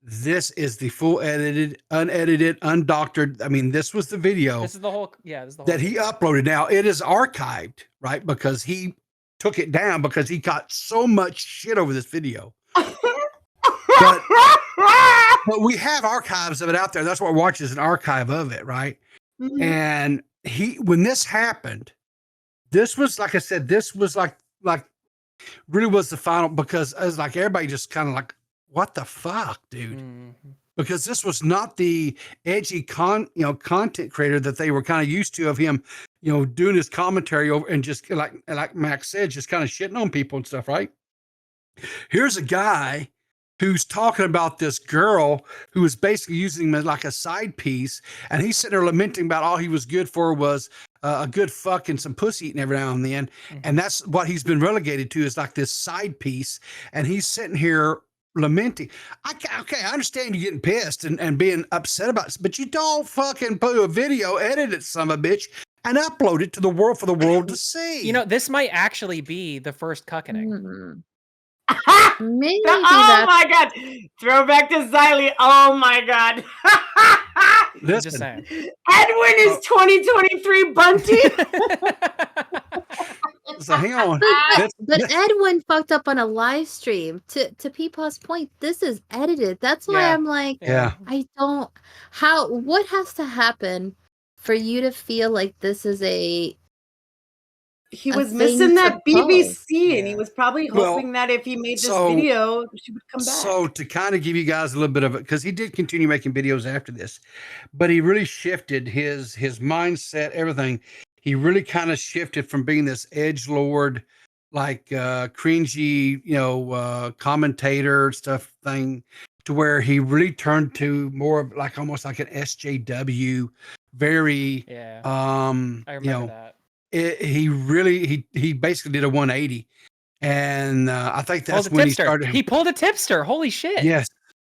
This is the full edited, unedited, undoctored. I mean, this was the video. This is the whole. Yeah, this is the whole that he uploaded. Now it is archived, right? Because he took it down because he got so much shit over this video. but we have archives of it out there. That's what we're watching, is an archive of it, right? Mm-hmm. And when this happened, this was, like I said, this was like really was the final, because it was like everybody just kind of like, what the fuck, dude? Mm-hmm. Because this was not the edgy content creator that they were kind of used to, of him, doing his commentary over and just like Max said, just kind of shitting on people and stuff, right? Here's a guy who's talking about this girl who was basically using him as like a side piece, and he's sitting there lamenting about all he was good for was a good fuck and some pussy eating every now and then, and that's what he's been relegated to, is like this side piece, and he's sitting here lamenting. I understand you getting pissed and being upset about it, but you don't fucking put a video, edit it, son of a bitch, and upload it to the world for the world to see. This might actually be the first cuckening. Mm-hmm. Maybe my god! Throwback to Xylee. Oh my god! Listen. Just saying. Edwin is 2023 Bunty. So hang on. But Edwin fucked up on a live stream. To Peepaw's point, this is edited. That's why I'm like, I don't. What has to happen for you to feel like this is a? He was missing that BBC, and he was probably hoping that if he made this video, she would come back. So to kind of give you guys a little bit of it, because he did continue making videos after this, but he really shifted his mindset, everything. He really kind of shifted from being this edgelord, like cringy, commentator stuff thing, to where he really turned to more of like almost like an SJW, very I remember that. He basically did a 180, and I think that's when he started. He pulled a tipster. Holy shit! Yes,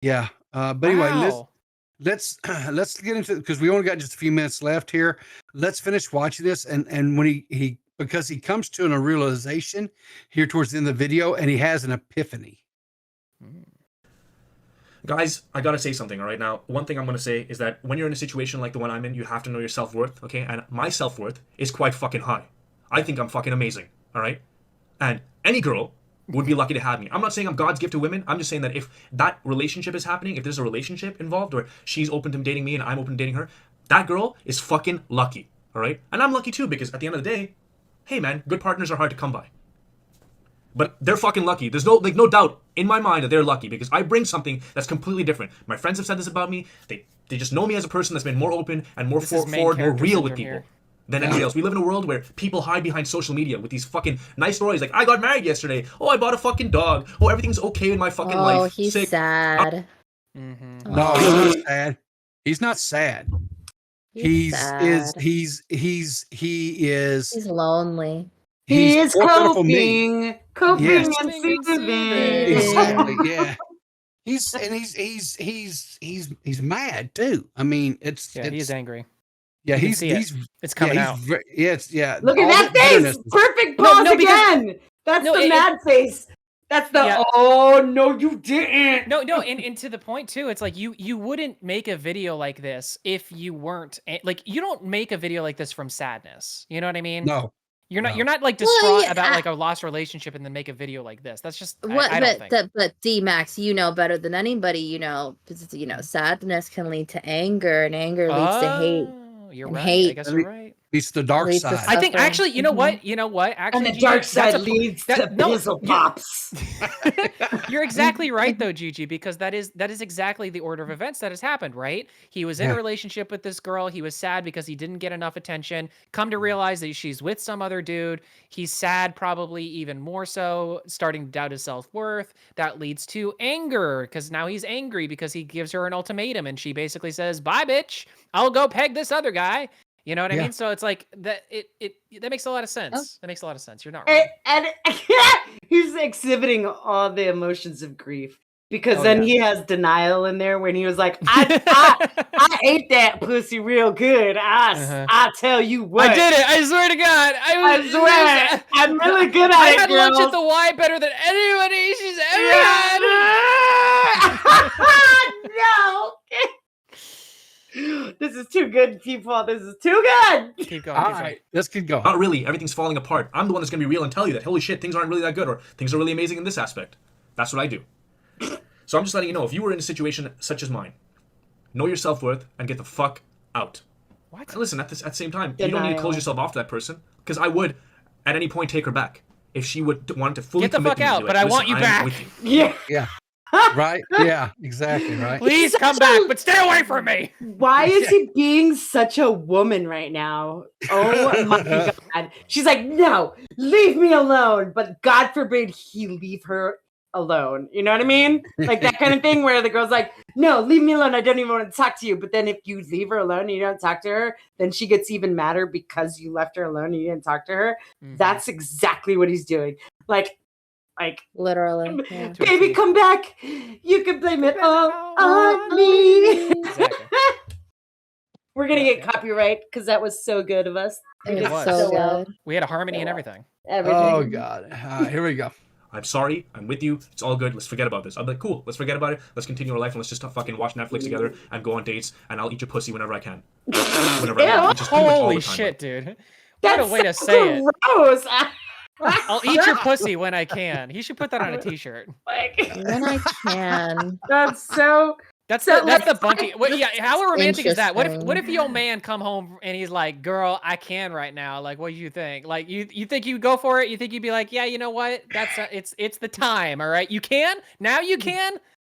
yeah. But anyway, let's get into it, because we only got just a few minutes left here. Let's finish watching this, and when he because he comes to a realization here towards the end of the video, and he has an epiphany. Guys, I gotta say something, all right? Now, one thing I'm gonna say is that when you're in a situation like the one I'm in, you have to know your self-worth, okay? And my self-worth is quite fucking high. I think I'm fucking amazing, all right? And any girl would be lucky to have me. I'm not saying I'm God's gift to women. I'm just saying that if that relationship is happening, if there's a relationship involved, or she's open to dating me and I'm open to dating her, that girl is fucking lucky, all right? And I'm lucky too, because at the end of the day, hey man, good partners are hard to come by. But they're fucking lucky. There's no doubt in my mind that they're lucky, because I bring something that's completely different. My friends have said this about me. They just know me as a person that's been more open and more forward, more real with people than anybody else. We live in a world where people hide behind social media with these fucking nice stories like, I got married yesterday. Oh, I bought a fucking dog. Oh, everything's okay in my fucking life. Oh, he's sad. No, he's not sad. He's not sad. He is lonely. He is coping and soothing. Exactly. Yeah. He's mad too. I mean, he's angry. Yeah, it's coming out. Look at that face. Perfect pause again. That's the mad face. That's the oh no, you didn't. No, and to the point too. It's like you wouldn't make a video like this if you weren't like, you don't make a video like this from sadness. You know what I mean? No. You're not like distraught about like a lost relationship and then make a video like this. That's just I don't think. But D.Max, you know better than anybody. Sadness can lead to anger, and anger leads to hate. You're right. I guess you're right. Leads to the dark Leads to side. I think suffering. actually, you know what? You know what? Actually, And the Gigi, dark that's side a- leads that- to no, pizzle you- pops. You're exactly right though, Gigi, because that is exactly the order of events that has happened, right? He was in a relationship with this girl. He was sad because he didn't get enough attention. Come to realize that she's with some other dude. He's sad, probably even more so, starting to doubt his self-worth. That leads to anger because now he's angry because he gives her an ultimatum and she basically says, "Bye, bitch. I'll go peg this other guy." You know what I mean? So it's like that. That makes a lot of sense. That makes a lot of sense. You're not wrong. And he's exhibiting all the emotions of grief because then he has denial in there when he was like, I ate that pussy real good. I tell you what, I did it. I swear to God. I swear, I'm really good at I it, had girls. lunch at the Y better than anybody she's ever had. No. This is too good, people. This is too good. Keep going. All right, let's keep going. Not really. Everything's falling apart. I'm the one that's going to be real and tell you that, holy shit, things aren't really that good, or things are really amazing in this aspect. That's what I do. So I'm just letting you know, if you were in a situation such as mine, know your self-worth and get the fuck out. What? And listen, at the same time, you don't need to close yourself off to that person, because I would, at any point, take her back. If she would want to fully Get the commit fuck to me, out, be but like, I want "Listen, you I'm back." with you. Yeah. Yeah. Right? Yeah, exactly, right? Please come back, but stay away from me. Why is he being such a woman right now? Oh my God. She's like, no, leave me alone. But God forbid he leave her alone. You know what I mean? Like that kind of thing where the girl's like, no, leave me alone. I don't even want to talk to you. But then if you leave her alone and you don't talk to her, then she gets even madder because you left her alone and you didn't talk to her. Mhm. That's exactly what he's doing. Like, Literally. Yeah. baby, come back. You can blame it all on me. Exactly. We're gonna get copyright because that was so good of us. It It was was. so good. We had a harmony and everything. Everything. Oh, God. Here we go. I'm sorry. I'm with you. It's all good. Let's forget about this. I'm like, cool. Let's forget about it. Let's continue our life and let's just fucking watch Netflix together and go on dates. And I'll eat your pussy whenever I can. Whenever I can. Just pretty much all Holy the time. shit, dude. That's What a way to so say it. gross. I'll eat your pussy when I can. He should put that on a t-shirt. When I can. That's so. That's So, the like, bunty. Yeah, how romantic is that? What interesting. if your man come home and he's like, "Girl, I can right now." Like, what do you think? Like, you think you go for it? You think you'd be like, "Yeah, you know what? It's the time. All right, you can now. You can.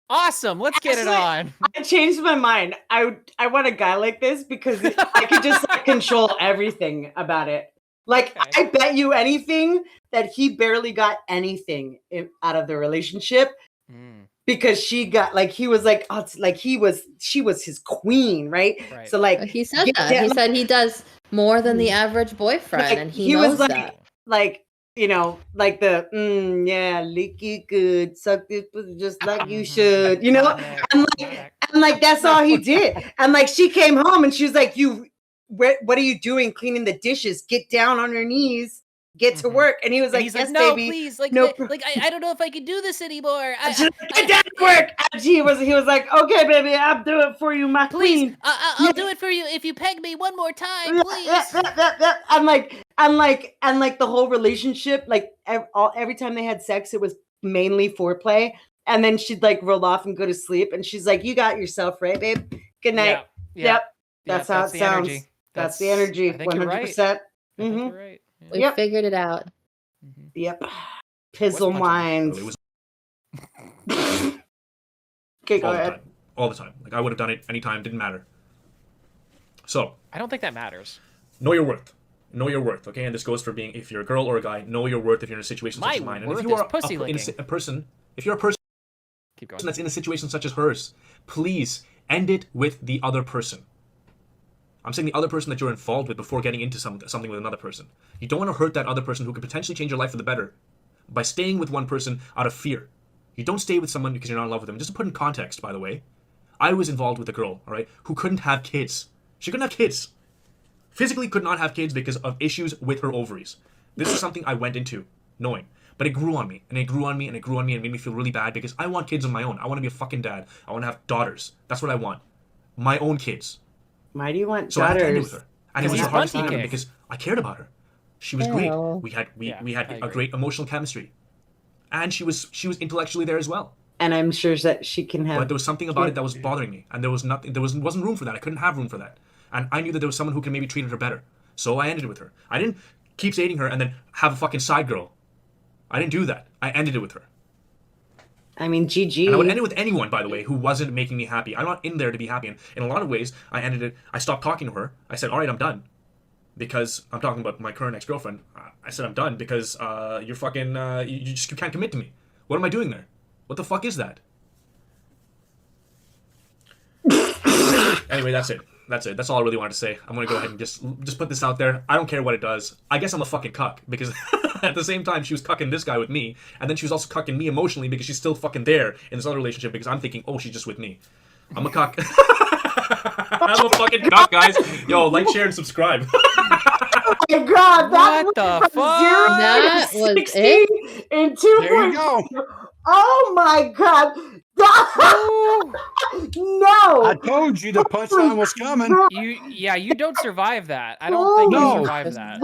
Awesome. Let's get it on." I changed my mind. I want a guy like this because I could just like, control everything about it. Like, Okay. I bet you anything that he barely got anything out of the relationship. Because she got like he was like she was his queen, right? Right. So like He said that. He said he does more than the average boyfriend, like, and he knows was like that. like you know like the yeah lick it good suck it just like you should, you know. And like that's all he did. And like she came home and she was like, what are you doing cleaning the dishes? Get down on your knees. Get to work. And he was like, he's yes, like, "No, baby. please, like, No I don't know if I can do this anymore. Get down to work. And he was like, okay, baby, I'll do it for you, my queen. I'll do it for you if you peg me one more time, please." And like the whole relationship, like every time they had sex, it was mainly foreplay. And then she'd like roll off and go to sleep. And she's like, you got yourself, right, babe? Good night. Yeah. Yep. That's how it the sounds. energy. That's the energy. I think you're right. 100%. I think you're right. Yeah. We Yep. figured it out. Yep. Pizzle minds. It was Okay, go all the ahead. time. All the time. Like, I would have done it anytime. Didn't matter. So, I don't think that matters. know your worth. Know your worth, okay? And this goes for being, if you're a girl or a guy, know your worth if you're in a situation such as mine. And if worth you is are pussy in licking. a person, if you're a person Keep going. that's in a situation such as hers, please end it with the other person. I'm saying the other person that you're involved with before getting into something with another person. You don't want to hurt that other person who could potentially change your life for the better by staying with one person out of fear. You don't stay with someone because you're not in love with them. Just to put in context, by the way, I was involved with a girl, all right, who couldn't have kids. She couldn't have kids. Physically could not have kids because of issues with her ovaries. This is something I went into knowing. But it grew on me, and it grew on me, and it grew on me, and it made me feel really bad because I want kids of my own. I want to be a fucking dad. I want to have daughters. That's what I want. My own kids. Why do you want So I had to end it daughters? with her. And it was he's the hardest thing ever Buntyking. because I cared about her. She was great. Ew. We had I a agree. great emotional chemistry. And she was intellectually there as well. And I'm sure that she can have. But there was something about it that was bothering me. And there wasn't room for that. I couldn't have room for that. And I knew that there was someone who could maybe treat her better. So I ended it with her. I didn't keep dating her and then have a fucking side girl. I didn't do that. I ended it with her. I mean, GG. And I would end it with anyone, by the way, who wasn't making me happy. I'm not in there to be happy. And in a lot of ways, I ended it. I stopped talking to her. I said, all right, I'm done. Because I'm talking about my current ex-girlfriend. I said, I'm done because you're fucking, you can't commit to me. What am I doing there? What the fuck is that? Anyway, that's it. That's all I really wanted to say. I'm gonna go ahead and just put this out there. I don't care what it does. I guess I'm a fucking cuck because at the same time she was cucking this guy with me, and then she was also cucking me emotionally because she's still fucking there in this other relationship because I'm thinking, oh, she's just with me. I'm a cuck. I'm a fucking cuck, guys. Yo, like, share, and subscribe. Oh my god, that What the fuck? That was 60 it? in 2. There you go. Oh my god. No. I told you the punchline was coming. You don't survive that. I don't think you survive that.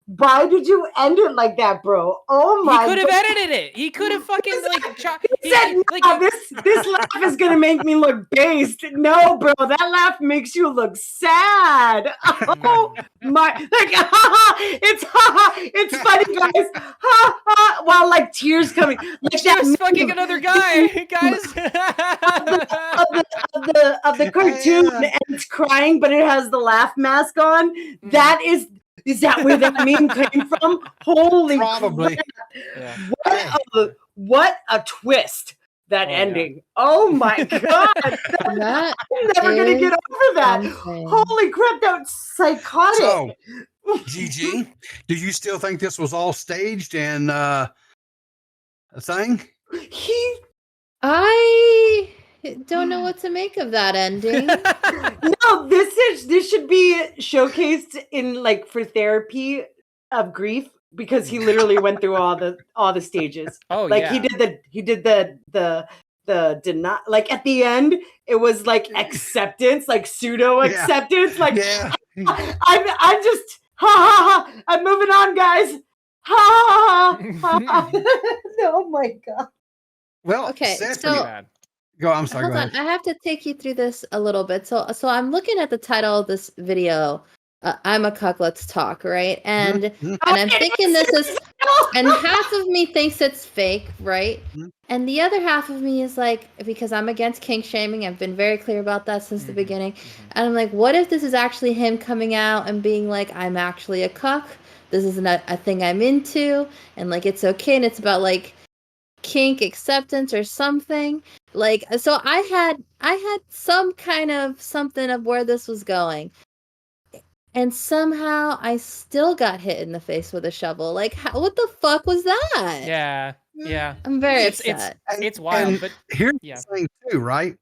Why did you end it like that, bro? Oh my! He could have edited it. He could have fucking He said, "No, this laugh is gonna make me look based." No, bro, that laugh makes you look sad. Oh my! Like, it's funny, guys. While like tears coming, like she was fucking another guy, guys. of the cartoon, and it's crying, but it has the laugh mask on. That is. Is that where that meme came from? Holy probably. Yeah. What a twist, that ending. Yeah. Oh my god. I'm never gonna get over that. Holy crap, that was psychotic. So, GG, do you still think this was all staged and a thing? I don't know what to make of that ending. No, this should be showcased in like for therapy of grief because he literally went through all the stages. Oh, like yeah. he did the deny, like at the end it was like acceptance, like pseudo acceptance. Like I'm just I'm moving on, guys. Oh my god. Well, okay, Go. I'm sorry. Hold on. I have to take you through this a little bit. So I'm looking at the title of this video. I'm a cuck. Let's talk, right? And I'm thinking this is, and half of me thinks it's fake, right? And the other half of me is like, because I'm against kink shaming. I've been very clear about that since the beginning. And I'm like, what if this is actually him coming out and being like, I'm actually a cuck. This is a thing I'm into, and like it's okay, and it's about like kink acceptance or something. Like, so I had some kind of something of where this was going, and somehow I still got hit in the face with a shovel. Like, what the fuck was that? Yeah. I'm very upset. It's wild, but here's the thing too, right?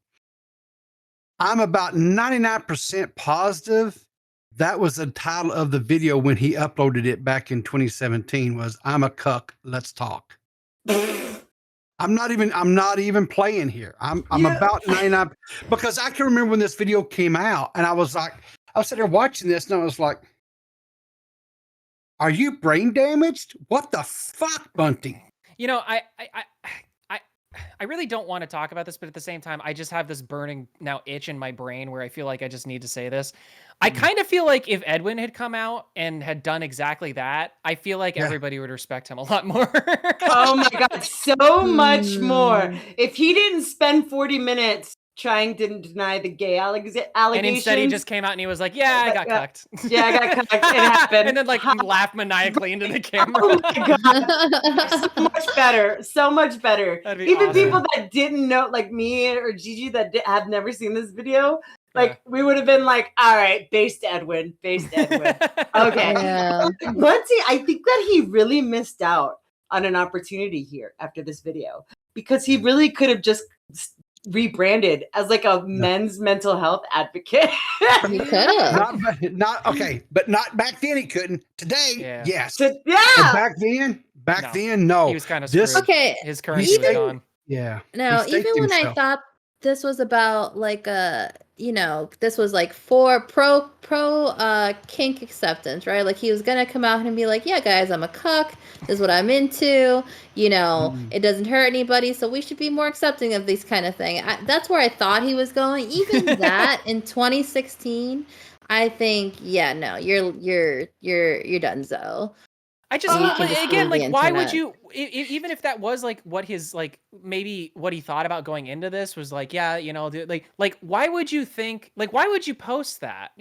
I'm about 99% positive that was the title of the video when he uploaded it back in 2017 was "I'm a cuck, let's talk." I'm not even playing here. I'm about 99 because I can remember when this video came out and I was sitting there watching this and I was like, are you brain damaged? What the fuck, Bunty? You know, I really don't want to talk about this, but at the same time, I just have this burning now itch in my brain where I feel like I just need to say this. I kind of feel like if Edwin had come out and had done exactly that, I feel like everybody would respect him a lot more. Oh my god, so much more. If he didn't spend 40 minutes trying to deny the gay allegations. And instead he just came out and he was like, yeah, I got cucked. Yeah, I got cucked. It happened. And then like laughed maniacally into the camera. Oh my god. So much better. So much better. Even awesome. People that didn't know, like me or Gigi that have never seen this video, like we would have been like, all right, based Edwin. Okay. Yeah. Bunty, I think that he really missed out on an opportunity here after this video because he really could have just rebranded as like a men's mental health advocate. He could have. Not okay, but not back then. He couldn't. Today, yes. Yeah. But back then, no. He was kind of screwed. Okay. His currency was gone. Yeah. No, even when I thought this was about like this was like for pro kink acceptance, right? Like he was gonna come out and be like, yeah guys, I'm a cuck, this is what I'm into, it doesn't hurt anybody, so we should be more accepting of these kind of thing. That's where I thought he was going. Even that in 2016, I think, no, you're donezo. I just again, like, why would you? Even if that was like what his maybe what he thought about going into this was like, yeah, like why would you think why would you post that?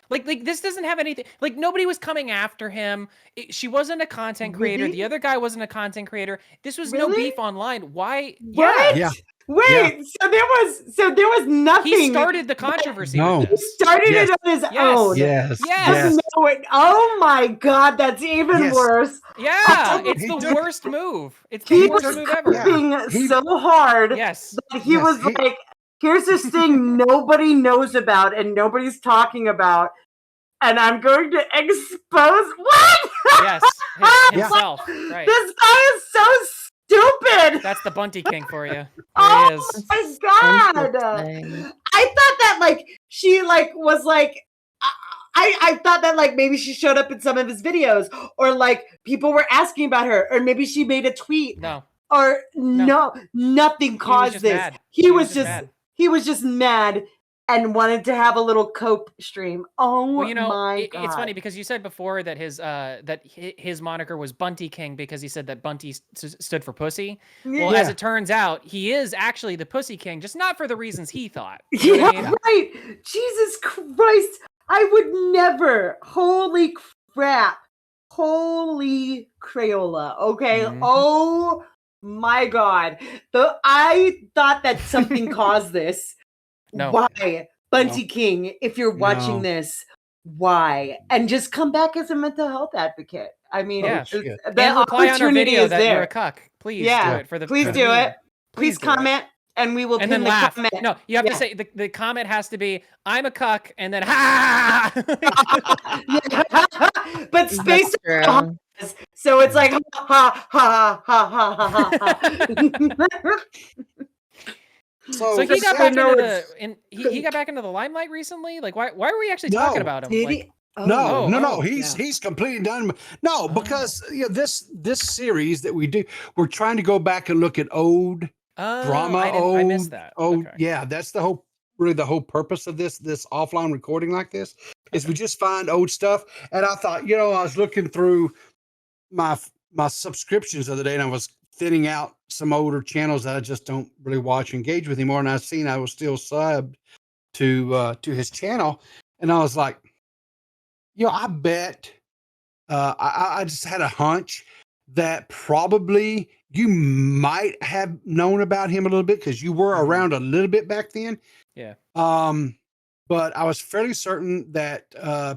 Like this doesn't have anything. Like nobody was coming after him. She wasn't a content creator. The other guy wasn't a content creator. This was no beef online. Why? What? Yeah. Wait, so there was nothing. He started the controversy. With this. He started it on his own. Yes. No, oh my God, that's even worse. Yeah, it's the worst move. It's the worst move ever. He so hard. Yes. That he was like, here's this thing nobody knows about and nobody's talking about, and I'm going to expose what? Yes, himself. Right. This guy is so stupid. That's the Buntyking for you. Oh my God! I thought that she was I thought that maybe she showed up in some of his videos, or people were asking about her, or maybe she made a tweet. No. Or nothing caused this. Mad. He was just mad and wanted to have a little cope stream. Oh my God. It's funny because you said before that his moniker was Buntyking because he said that Bunty stood for pussy. Well, as it turns out, he is actually the Pussy King, just not for the reasons he thought. You know what I mean? Right. Jesus Christ. I would never. Holy crap. Holy Crayola. Okay. Mm-hmm. Oh my God. I thought that something caused this. No. Why? Buntyking, if you're watching this, why? And just come back as a mental health advocate. I mean, the reply on our video that you're a cuck. Please do it for the Please do it. Please comment. And we will pin then the laugh. comment. No, you have to say the comment has to be I'm a cuck and then ha. But space so it's like ha ha ha ha ha ha. So he got back into he got back into the limelight recently. Like why were we actually talking about him? Did he? No. He's completely done. No, because this series that we do, we're trying to go back and look at old drama. I missed that. Yeah, that's the whole purpose of this offline recording like this is we just find old stuff. And I thought, I was looking through my subscriptions the other day, and I was thinning out some older channels that I just don't really watch or engage with anymore. And I seen I was still subbed to his channel, and I was like, I bet I just had a hunch that probably you might have known about him a little bit because you were around a little bit back then. Yeah. But I was fairly certain that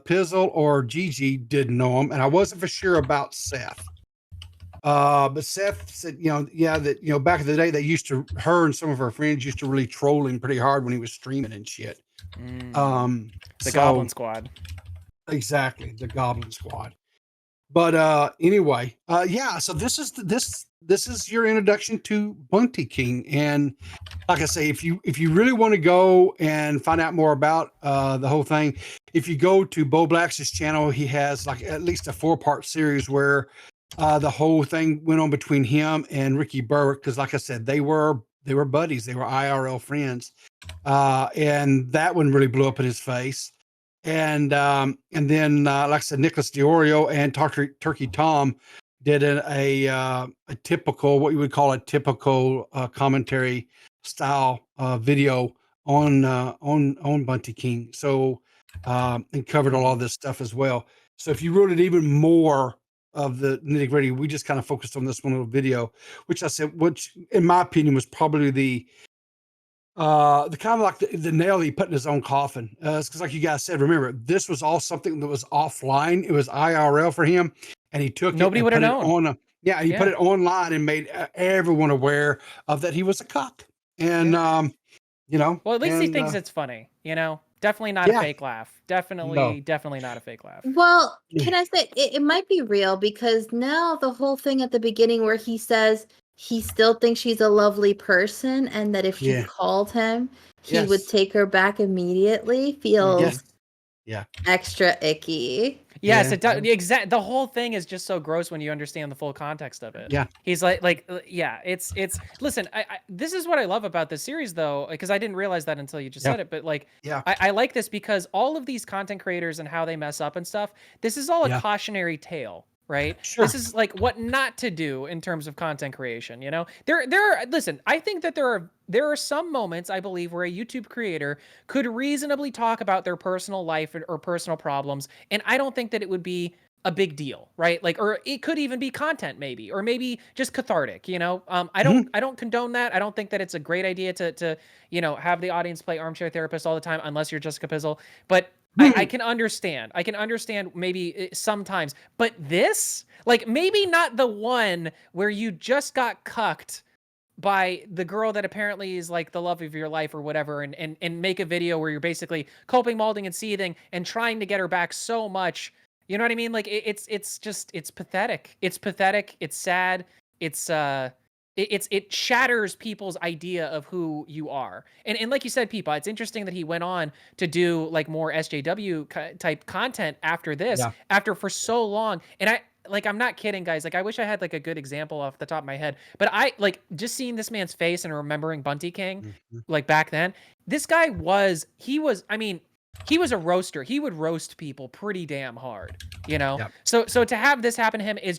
Pizzle or Gigi didn't know him, and I wasn't for sure about Seth. But Seth said, that back in the day, her and some of her friends used to really troll him pretty hard when he was streaming and shit. The Goblin Squad. Exactly, the Goblin Squad. But anyway, so this is your introduction to Buntyking, and like I say, if you really want to go and find out more about the whole thing, if you go to Bo Black's channel, he has at least a 4-part series where the whole thing went on between him and Ricky Berwick, because like I said, they were buddies, they were IRL friends, and that one really blew up in his face. And then like I said, Nicholas DiOrio and Turkey Tom did a typical, what you would call a typical commentary style video on Buntyking. So and covered a lot of this stuff as well. So if you wanted even more of the nitty gritty, we just kind of focused on this one little video, which in my opinion was probably the kind of like the nail he put in his own coffin. Because like you guys said, remember, this was all something that was offline. It was IRL for him, and he took nobody would have known. He put it online and made everyone aware of that he was a cuck. And well, at least he thinks it's funny. Definitely not a fake laugh. Definitely not a fake laugh. Well, can I say it might be real, because now the whole thing at the beginning where he says he still thinks she's a lovely person, and that if she called him, he would take her back immediately, feels extra icky. Yes, it does. Exact. The whole thing is just so gross when you understand the full context of it. Yeah. He's yeah. It's. Listen, this is what I love about this series, though, because I didn't realize that until you just said it. But like, I like this because all of these content creators and how they mess up and stuff. This is all a cautionary tale. Right. Sure. This is like what not to do in terms of content creation. You know, there are, listen, I think that there are some moments, I believe, where a YouTube creator could reasonably talk about their personal life or personal problems. And I don't think that it would be a big deal, right? Like, or it could even be content maybe, or maybe just cathartic, you know? I don't condone that. I don't think that it's a great idea to, you know, have the audience play armchair therapist all the time, unless you're Jessica Pizzle. But I can understand. I can understand maybe sometimes, but this, like, maybe not the one where you just got cucked by the girl that apparently is like the love of your life or whatever, and make a video where you're basically coping, molding, and seething and trying to get her back so much. You know what I mean? Like it's pathetic. It's pathetic. It's sad. It shatters people's idea of who you are. And like you said, Peepa, it's interesting that he went on to do like more SJW type content after this, after for so long. And I'm not kidding, guys. Like, I wish I had like a good example off the top of my head, but I like just seeing this man's face and remembering Buntyking, like back then, this guy he was a roaster. He would roast people pretty damn hard, you know? Yep. So to have this happen to him is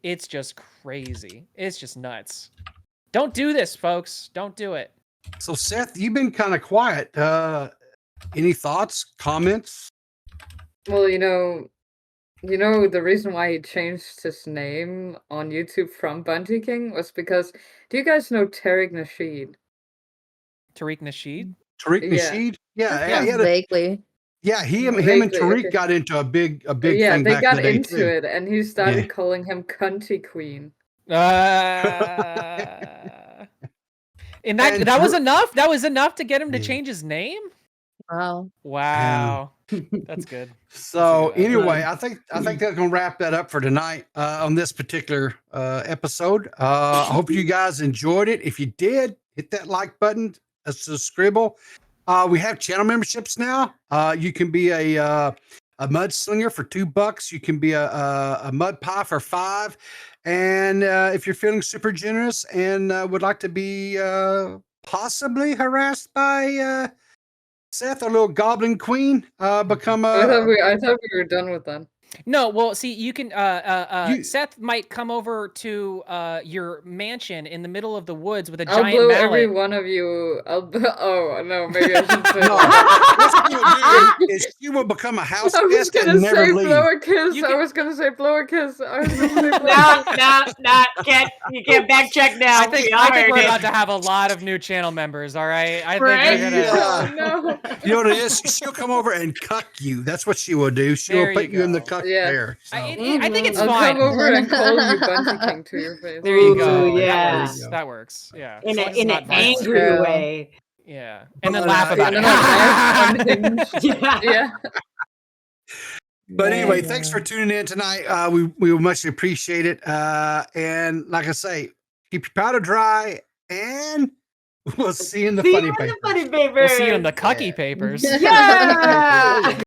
it's just crazy. It's just nuts. Don't do this, folks. Don't do it. So Seth, you've been kind of quiet. Any thoughts, comments? Well, you know the reason why he changed his name on YouTube from Buntyking was because, do you guys know Tariq Nasheed? Tariq Nasheed? Tariq Nasheed? Yeah, vaguely. Yeah, him and Tariq got into a big thing. Yeah, they back got in the day into too. it, and he started calling him Cunty Queen. And that was enough. That was enough to get him to change his name. Wow. That's good. So anyway, I think that's gonna wrap that up for tonight on this particular episode. I hope you guys enjoyed it. If you did, hit that like button, subscribe. We have channel memberships now. You can be a mudslinger for $2. You can be a mud pie for $5. And if you're feeling super generous and would like to be possibly harassed by Seth, our little goblin queen, become a... I thought we were done with that. No, well, see, you can. Seth might come over to your mansion in the middle of the woods with a giant blow mallet. every one of you. Oh no, maybe I should say. What she will do is she will become a house guest and never leave. Blow a kiss. I was gonna say blow a kiss. I was gonna say blow no, you can't back check now. I think we're about to have a lot of new channel members. All right, I think we're gonna. No. You know what it is? She'll come over and cuck you. That's what she will do. She will put you in the cuck chair. So. I think it's I'll fine. come over and call you Buntyking to your face. There you go. Yeah. That works. Yeah. In an angry way. Yeah. And then laugh about it. Yeah. But anyway, thanks for tuning in tonight. We much appreciate it. And like I say, keep your powder dry, and we'll see you in the funny papers. We'll see you in the cucky papers. Yeah.